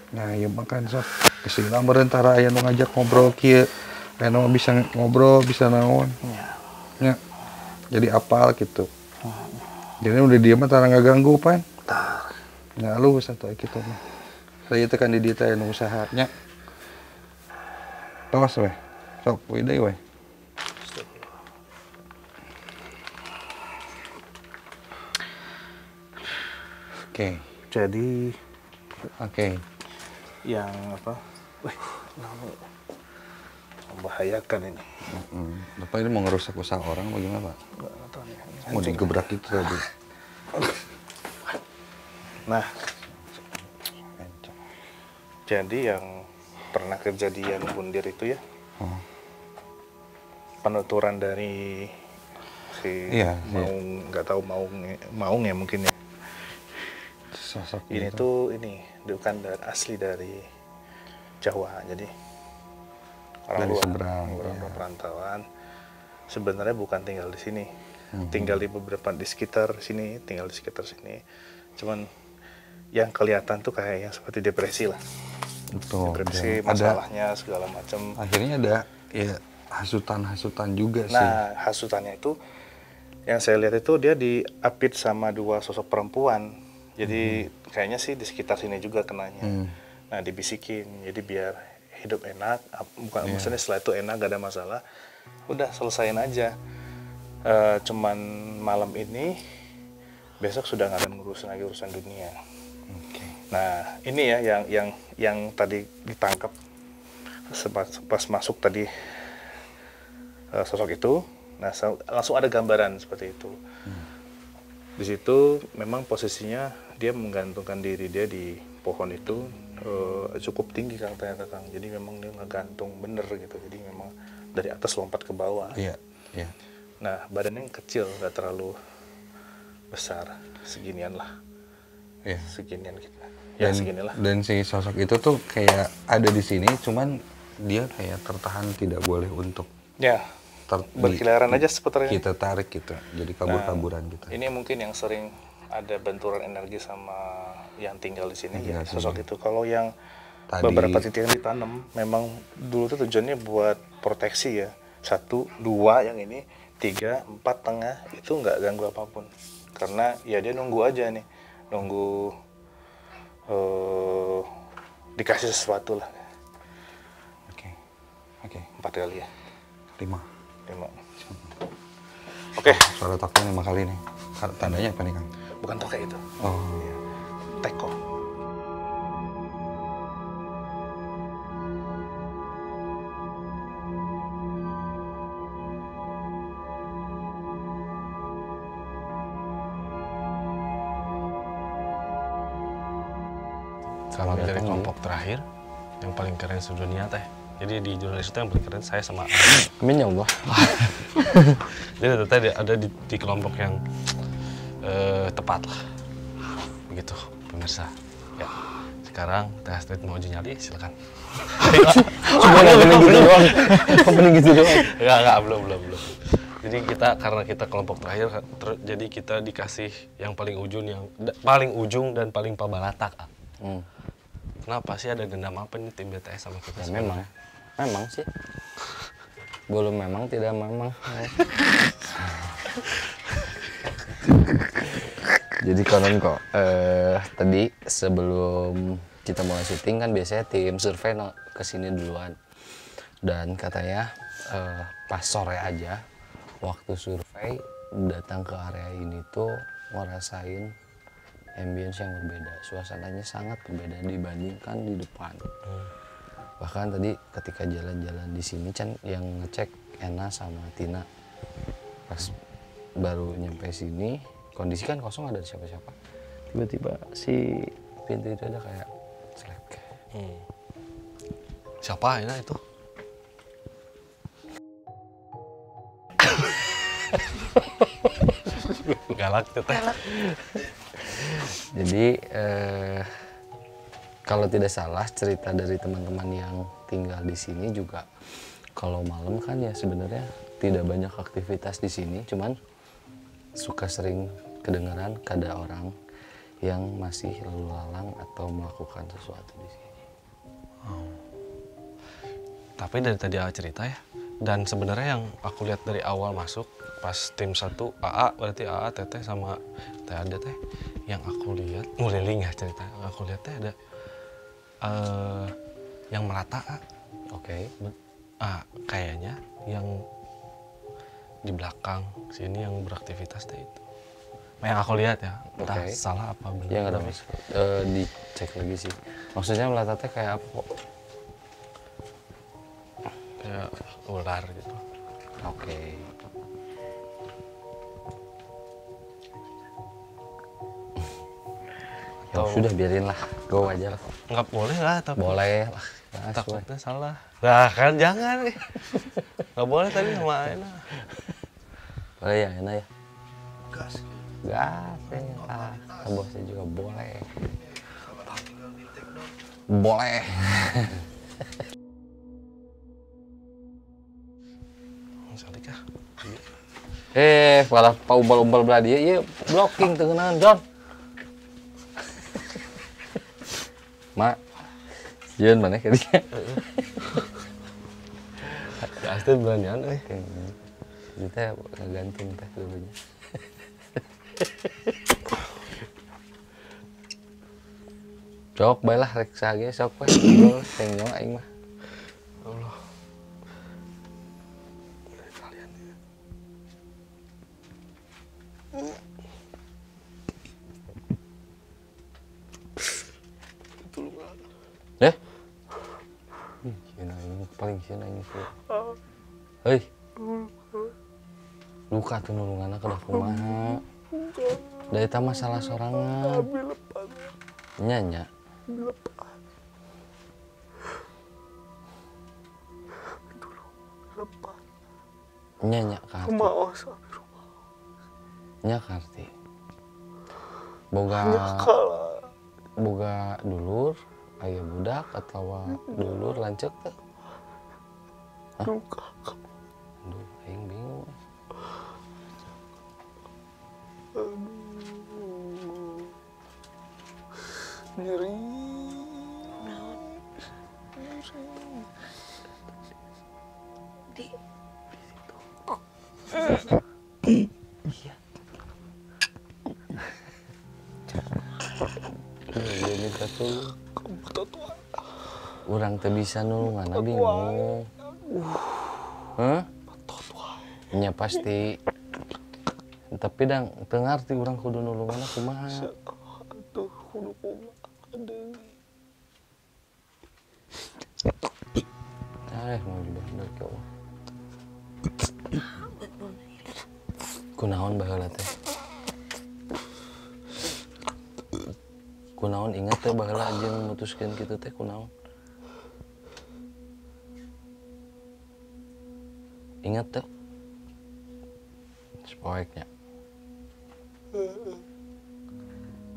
Nah, ieu makan sok kesila meureun tara aya nu ngajak ngobrol kieu. Aya nu bisa ngobrol, bisa naon. Nya. Jadi apal gitu. Jadi udah dieu mah tara ngaganggu pan. Nya alus atuh kitu mah. Saya teh kan di dieu teh anu usaha nya. Tos we. Sok we deui we. Oke. Jadi yang apa? Wih, membahayakan ini. Bapak ini mau ngerusak usaha orang bagaimana, Pak? Nggak tahu nih. Mau digebrak itu tadi. Nah, jadi yang pernah kejadian bundir itu ya, penuturan dari si nggak tahu maung ya mungkin ya. Sosok ini gitu. tuh ini bukan asli dari Jawa, jadi orang dari luar, seberang, orang perantauan. Sebenarnya bukan tinggal di sini, tinggal di beberapa di sekitar sini, tinggal di sekitar sini. Cuman yang kelihatan tuh kayak yang seperti depresi lah. Betul. Depresi, masalahnya segala macam. Akhirnya ada ya hasutan juga sih. Nah, hasutannya itu yang saya lihat itu dia diapit sama dua sosok perempuan. Jadi kayaknya sih di sekitar sini juga kenanya. Nah dibisikin, jadi biar hidup enak, bukan maksudnya setelah itu enak gak ada masalah, udah selesain aja. Cuman malam ini, besok sudah nggak ada urusan lagi, urusan dunia. Nah ini ya yang tadi ditangkap pas masuk tadi sosok itu. Nah langsung ada gambaran seperti itu. Di situ memang posisinya dia menggantungkan diri dia di pohon itu cukup tinggi katanya Kang. Jadi memang dia ngegantung bener gitu. Jadi memang dari atas lompat ke bawah. Iya. Nah badannya kecil, nggak terlalu besar, seginian lah. Iya. Seginian gitu. Ya seginilah. Dan si sosok itu tuh kayak ada di sini, cuman dia kayak tertahan, tidak boleh untuk Ya. Berkeliaran aja seputar ini. kita tarik gitu, jadi kabur-kaburan gitu. Ini mungkin yang sering ada benturan energi sama yang tinggal di sini ya, sosok itu. Kalau yang beberapa titik yang ditanam, memang dulu tuh tujuannya buat proteksi ya. 1, 2 yang ini, 3, 4 tengah itu nggak ganggu apapun. Karena ya dia nunggu aja nih, nunggu dikasih sesuatu lah. Oke. 4 kali ya. 5. Oke. Suara toknya 5 kali nih. Tandanya apa nih Kang? Bukan toke itu. Oh. Teko. Selamat Dari datang kelompok terakhir yang paling keren sedunia teh. Jadi di jurnalis itu yang paling keren saya sama Amin ya Allah. Jadi tadi ada di kelompok yang tepat lah. Begitu pemirsa. Ya. Sekarang Teh Astrid mau uji nyali, silakan. Semuanya opening gitu doang. Opening gitu doang. Enggak, belum. Jadi karena kita kelompok terakhir, jadi kita dikasih yang paling ujung dan paling pabalatak. Kenapa sih, ada dendam apa nih tim BTS sama kita? Ya, memang sih. Belum memang, tidak memang. Jadi konon kok, tadi sebelum kita mulai syuting kan biasanya tim survei kesini duluan. Dan katanya pas sore aja, waktu survei datang ke area ini tuh ngerasain ambience yang berbeda, suasananya sangat berbeda dibandingkan di depan. Bahkan tadi ketika jalan-jalan di sini kan yang ngecek Ena sama Tina, pas baru nyampe sini kondisi kan kosong, ada siapa-siapa, tiba-tiba si pintu itu ada kayak selek. Siapa Ena itu? Galak teteh. Jadi kalau tidak salah cerita dari teman-teman yang tinggal di sini juga, kalau malam kan ya sebenarnya tidak banyak aktivitas di sini, cuman suka sering kedengaran ada orang yang masih lalu lalang atau melakukan sesuatu di sini. Tapi dari tadi AA cerita ya, dan sebenarnya yang aku lihat dari awal masuk pas tim 1 AA, berarti AA, Teteh sama Teh ada teh, yang aku lihat ngeliling ya cerita, yang aku lihat teh ada yang merata. Oke. Kayaknya yang di belakang sini yang beraktivitas teh itu. Yang aku lihat ya, entah salah apa benar. Ya nggak ada mas, dicek lagi sih. Maksudnya melata teh kayak apa kok? Kayak ular gitu. Oke. Ya sudah, biarin lah, go aja lah. Nggak boleh lah, tapi boleh lah. Takutnya salah. Nah kan jangan nih. Nggak boleh tadi sama Ena. Boleh ya Ena ya? Gas ya. Bosnya juga boleh. Boleh. Salika. Malah paumbal-umbal belah dia, iya blocking tengenan John. Mak, John mana kayaknya? Pasti beranian Kita ngegantung teh dulunya. Sok baiklah rek sage sok we. Ngobrol teh nyong aing mah. Allah. Deh. Cina ini paling cina ini tuh. Hei. Luka tuh nulunganna kedah kumaha. Da eta masalah sorangan. Nya. Nya Karti. Nya Karti. Boga dulur, aya budak atawa dulur lanceuk teh. Aduh, aing bingung. Nyeri. Iya. Dia minta tolong. Urang teu bisa nulunganna bingung. Hah? Nya pasti. Tapi dang teu ngarti urang kudu nulunganna kumaha. Aduh, kudu kumaha deui. Mau dibantu ke Allah. Kunaon baheula teh? Kunaon ingat teh baheula jeung mutuskeun kitu teh kunaon? Ingat teh? Spoeknya.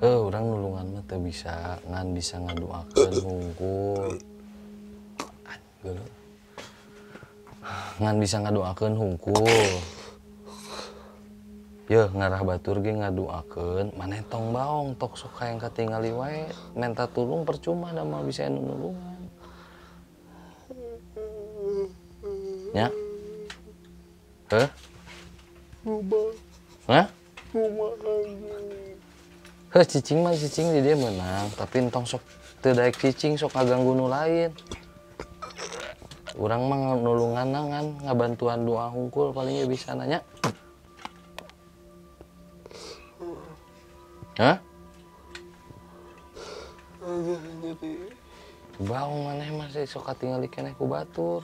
Urang nulungan mah teu bisa, ngan bisa ngaduakeun hungkul. Geuleuh. Ngan bisa ngadoakeun hungkul. Yeuh ngarah batur ge ngadoakeun, maneh tong baong tok sok hayang katingali wae, minta tulung percuma da mah bisa nulungan. Nya? Heh? Hah? Heh cicing mah cicing di dia menang, tapi entong sok teu daek cicing sok ngaganggu nu lain. Urang mah nulungan nangan ngabantuan doa hungkul palingnya bisa nanya. Hah? Baung maneh masih sok katingali keneh ku batur.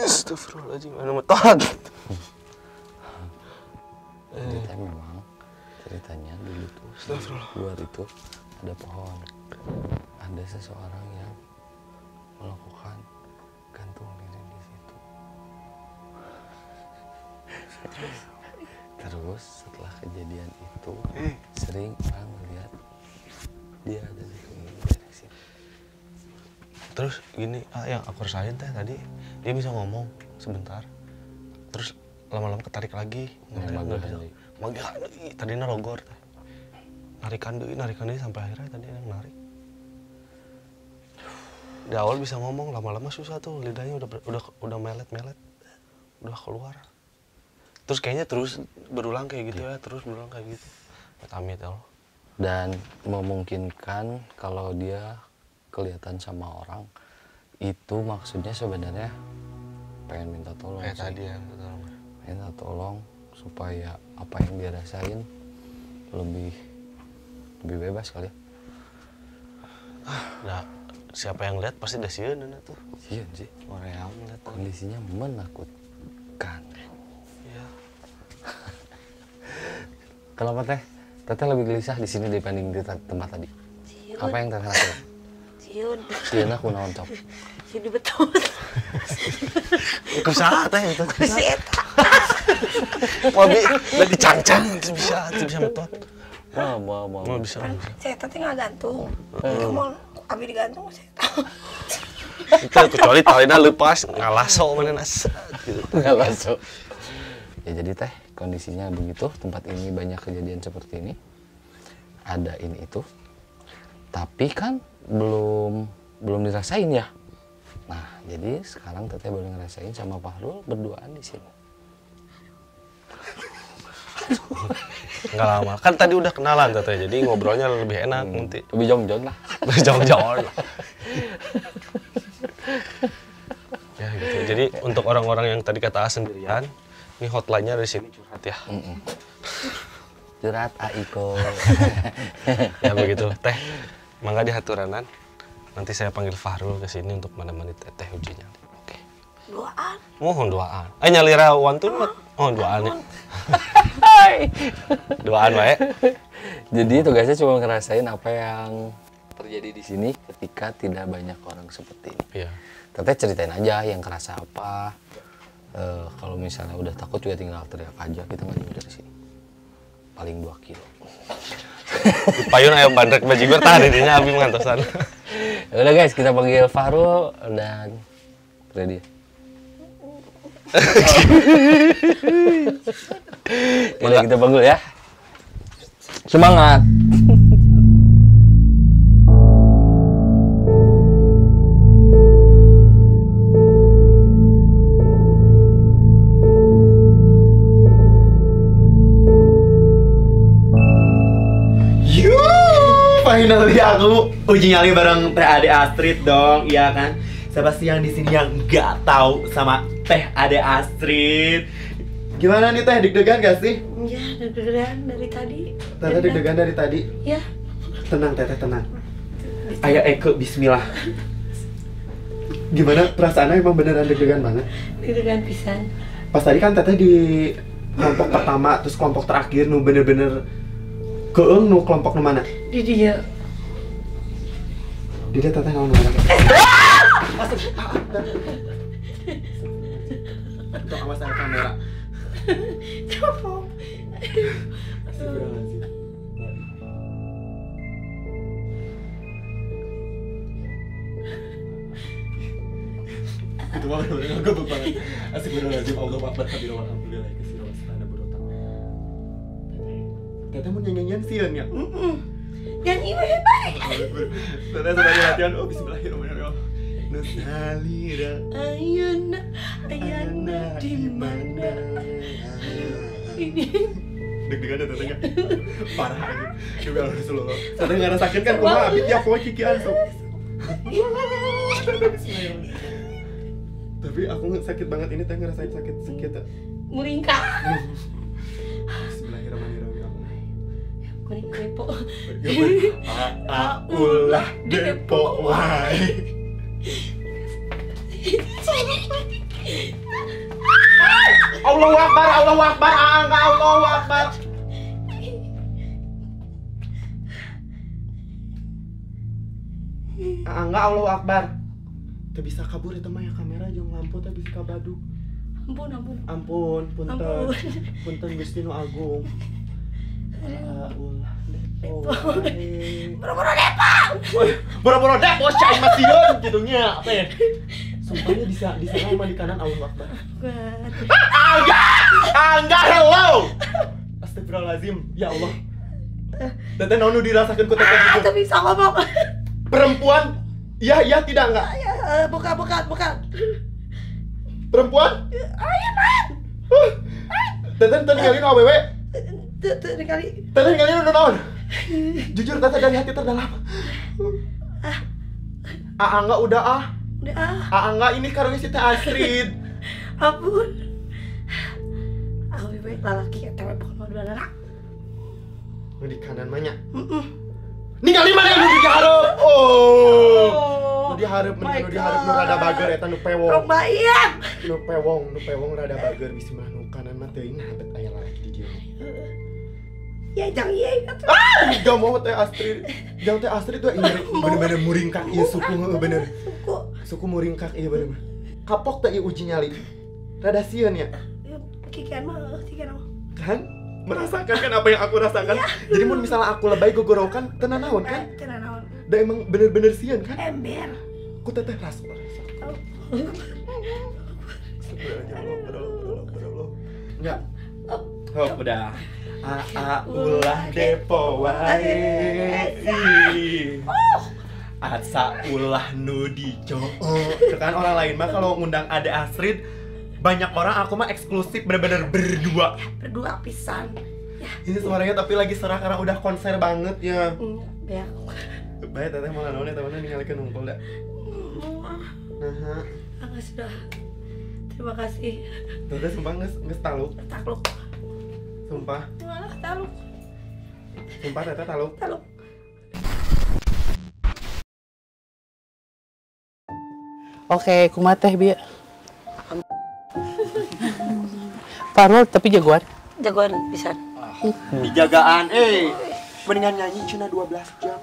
Astagfirullahaladzim, anu metot. Cerita memang ceritanya dulu tuh luar itu ada pohon. Ada seseorang yang melakukan gantung diri di situ. Terus setelah kejadian itu sering orang melihat dia ada di daerah situ. Terus gini, yang aku rasain teh tadi dia bisa ngomong sebentar, terus lama-lama ketarik lagi. Magah tadinya logor teh. Narikan deui sampai akhirnya tadi yang narik. Di awal bisa ngomong, lama-lama susah tuh, lidahnya udah melet-melet, udah keluar. Terus kayaknya terus berulang kayak gitu ya, terus berulang kayak gitu. Amit ya Allah. Dan memungkinkan kalau dia kelihatan sama orang itu maksudnya sebenarnya pengen minta tolong. Kayak tadi ya, betul. Minta tolong supaya apa yang dia rasain lebih bebas kali ya. Nah, siapa yang lihat pasti udah sieun tuh. Sieun sih. Orang lihat kondisinya menakutkan. Iya. Kenapa teh? Teteh lebih gelisah di sini dibanding di tempat tadi. Ciun. Apa yang teteh rasain? Ciun. Ciun aku naon cok. Ciun di betul. Kusaha teh itu. Si eta. Wabi lagi cangcang itu bisa metot. Mau bisa. Saya tadi nggak gantung. Kamu abi digantung saya tahu. Itu kecuali talina lepas ngalaso mana nas gitu. Ngalaso. Ya jadi teh kondisinya begitu, tempat ini banyak kejadian seperti ini. Ada ini itu. Tapi kan belum dirasain ya. Nah, jadi sekarang teteh boleh ngerasain sama Fahrul berduaan di sini. Nggak lama. Kan tadi udah kenalan teteh, jadi ngobrolnya lebih enak nanti. Lebih jong-jong lah. Jauh-jauh. Ya gitu. Jadi untuk orang-orang yang tadi kata sendirian, ini hotline-nya dari sini curhat ya. Curhat Aiko. Ya begitu. Teh, mangga di haturanan. Nanti saya panggil Fahrul ke sini untuk menemani teteh ujinya. Oke. Doaan. Mohon doaan. Nyalira wantun mah. Oh, doaan ya. Doaan wae. Jadi tugasnya cuma ngerasain apa yang terjadi di sini ketika tidak banyak orang seperti ini. Iya. Teteh ceritain aja yang kerasa apa. Kalau misalnya udah takut juga tinggal teriak aja, kita nggak jauh dari sini. Paling 2 kilo. Di payun ayam bandrek bajigur tah didinya abi ngantosan. Udah guys, kita panggil Fahrul dan ready. Udah kita panggil ya. Semangat. Finally aku uji nyali bareng Teh Ade Astrid dong, iya kan? Siapa sih yang di sini yang nggak tahu sama Teh Ade Astrid? Gimana nih Teh, deg-degan gak sih? Ya, deg-degan dari tadi. Teteh deg-degan dari tadi? Ya. Tenang Teteh, tenang. Ayo Eko, bismillah. Gimana perasaannya, emang beneran deg-degan banget? Deg-degan pisan. Pas tadi kan Teteh di kelompok pertama, terus kelompok terakhir nu bener-bener keung nu kelompok nu mana? Di dia. Di dia Teteh naon mana? Untuk awas ada kamera. Coba. Astagfirullahaladzim. Itu mah bener-bener ngegebek banget. Astagfirullahaladzim, Allah Akbar, kabira walhamdulillah, kasira wasana berotang. Teteh mau nyanyian sieun ya? Nyanyi baik. Teteh sudah latihan, oh bismillahirrahmanirrahim. Nusalira Ayana, Ayana di mana? Ini deg-degan ada teteh nggak? Parah aja. Coba harus selalu. Teteh nggak rasakan kan kumaha abis ya poe kikian sok. Tapi aku sakit banget ini teh, ngerasain sakit. muringkak. Bismillahirrahmanirrahim. Kuning kepo. Ulah depo wae. Allahu Akbar, Allahu Akbar, angka Allahu Akbar. Angga Allahu Akbar. Teu bisa kabur eta mah ya kamera jeung lampu teh bisa kabadu. Ampun. Punten. Punten Gusti nu Agung. Ulah depo wae. Boro-boro depo cai masieun kidunya apa ya? Sumpahnya bisa sama di kanan Allahu Akbar. Angga hello. Astagfirullahalazim. Ya Allah. Teteh naon nu dirasakeun ku teteh itu? Tapi bisa ngomong. Perempuan? Iya, tidak enggak? Bukan. Perempuan? Ayo, Pak. Teteh ninggalin awewe. Teteh kali. Teteh ninggalin nu naon? Jujur teteh dari hati terdalam. Angga udah ah. Angga ini karungnya si Teh Astrid. Ampun. Aku baik lalaki ya tewe pokoknya dua anak. Nu di kanan mah nya. Ningali mana nu dihareup. Nu dihareup nu rada bager eta nu pewong. Robayang. Nu pewong rada bager bismillah nu kanan mah teuing habet aya lalaki di dieu. Ya jangan iya itu. Gak mau Teh Astrid. Jangan Teh Astrid tuh bener-bener muringkak ieu suku bener. Suku muringkak ieu bener. Kapok teh ieu uji nyali. Rada sieun ya. Kikian mah. Kan merasakan kan apa yang aku rasakan. Jadi mun misalnya aku lebay gogorokan tenan naon kan? Tenan naon. Da emang bener-bener sieun kan? Ember. Ku teteh rasa. Enggak. Oh, udah. Ulah depo wae. Asa ulah nu dicoo. Kan orang lain mah kalau ngundang Ade Astrid banyak orang, aku mah eksklusif bener-bener berdua. Berdua pisan. Ini suaranya tapi lagi serak karena udah konser banget ya. Ya. Baik, teteh mau nganaon teman-teman ningalikeun hungkul da. Nah, Angga sudah. Terima kasih. teteh sumpah geus taluk. Takluk. Sumpah. Malah takluk. Sumpah teteh taluk. Takluk. Oke, kumaha teh Bi? Parul tapi jagoan. Jagoan pisan. Dijagaan, mendingan nyanyi cina 12 jam.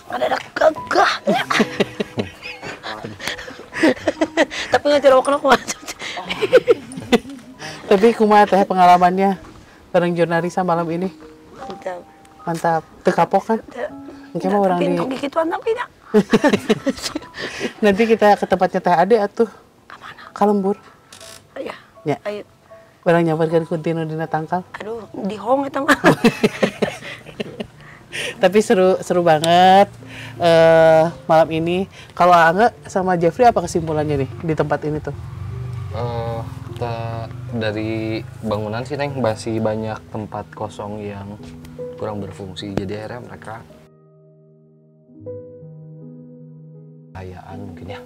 Ada gagah. Tapi nggak jauh kenapa. Tapi kumaha teh pengalamannya bareng Jurnalisa malam ini? Mantap. Mantap. Teu kapok kan? Mungkin mah orang di gitu mantap kayaknya. nanti kita ke tempatnya Teh Ade atuh. Kemana? Kalembur. Ya. Ya. Ayo. Barang nyamperkeun kuntino dina tangkal. Aduh, di hong eta mah. Tapi seru banget malam ini. Kalau Angga sama Jeffrey apa kesimpulannya nih di tempat ini tuh? Dari bangunan sih Neng masih banyak tempat kosong yang kurang berfungsi. Jadi akhirnya mereka kayaan mungkin ya.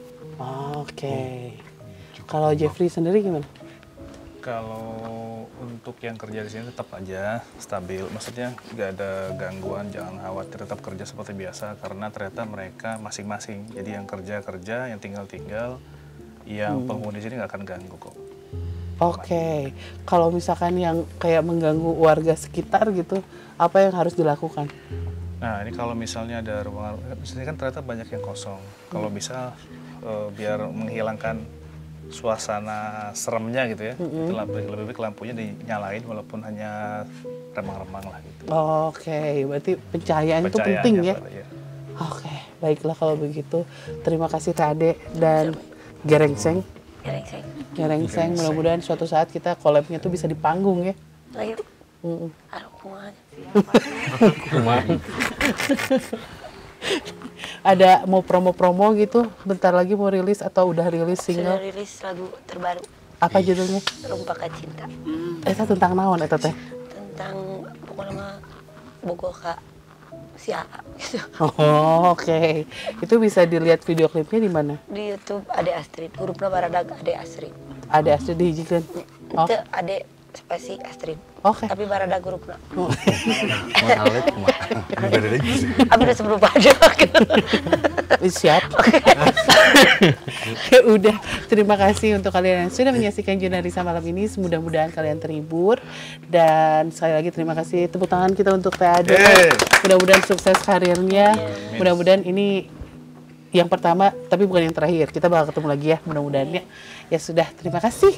Oke. Kalau Jeffrey sendiri gimana? Kalau untuk yang kerja di sini tetap aja stabil, maksudnya nggak ada gangguan, jangan khawatir, tetap kerja seperti biasa karena ternyata mereka masing-masing. Jadi yang kerja, yang tinggal, yang penghuni sini nggak akan ganggu kok. Oke. Kalau misalkan yang kayak mengganggu warga sekitar gitu, apa yang harus dilakukan? Nah ini kalau misalnya ada ruangan, di sini kan ternyata banyak yang kosong. Kalau bisa biar menghilangkan suasana seremnya gitu ya, itu lebih baik lampunya dinyalain walaupun hanya remang-remang lah gitu. Oke, berarti pencahayaan itu penting ya? Ya. Oke, baiklah kalau begitu. Terima kasih Teh Ade dan Gerengseng. Gerengseng, mudah-mudahan suatu saat kita collab-nya tuh bisa di panggung ya. Ayo. Aduh, kumaha. Ada mau promo-promo gitu? Bentar lagi mau rilis atau udah rilis single? Sudah rilis lagu terbaru. Apa judulnya? Rumpaka Cinta. Eta tentang naon eta teh? Tentang pokoknya mah bogoh ka si AA gitu. Oh, oke. Itu bisa dilihat video klipnya di mana? Di YouTube Ade Astrid, hurufna baradag Ade Astrid. Ade Astrid dihijikeun. Oh, Itu Ade spasi Astrid. oke. Tapi baradag hurufna. Alit Abi udah sebelum badak. Siap. Udah, terima kasih untuk kalian yang sudah menyaksikan Jurnalisa malam ini. Mudah-mudahan kalian terhibur. Dan sekali lagi terima kasih, tepuk tangan kita untuk Teh Ade. Mudah-mudahan sukses karirnya. Mudah-mudahan ini yang pertama, tapi bukan yang terakhir. Kita bakal ketemu lagi ya, mudah-mudahan ya. Ya sudah, terima kasih.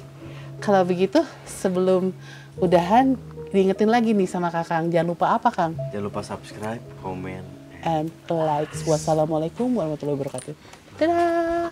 Kalau begitu, sebelum udahan, diingetin lagi nih sama Kakang. Jangan lupa apa, Kang? Jangan lupa subscribe, komen. And like. Wassalamualaikum warahmatullahi wabarakatuh. Dadah.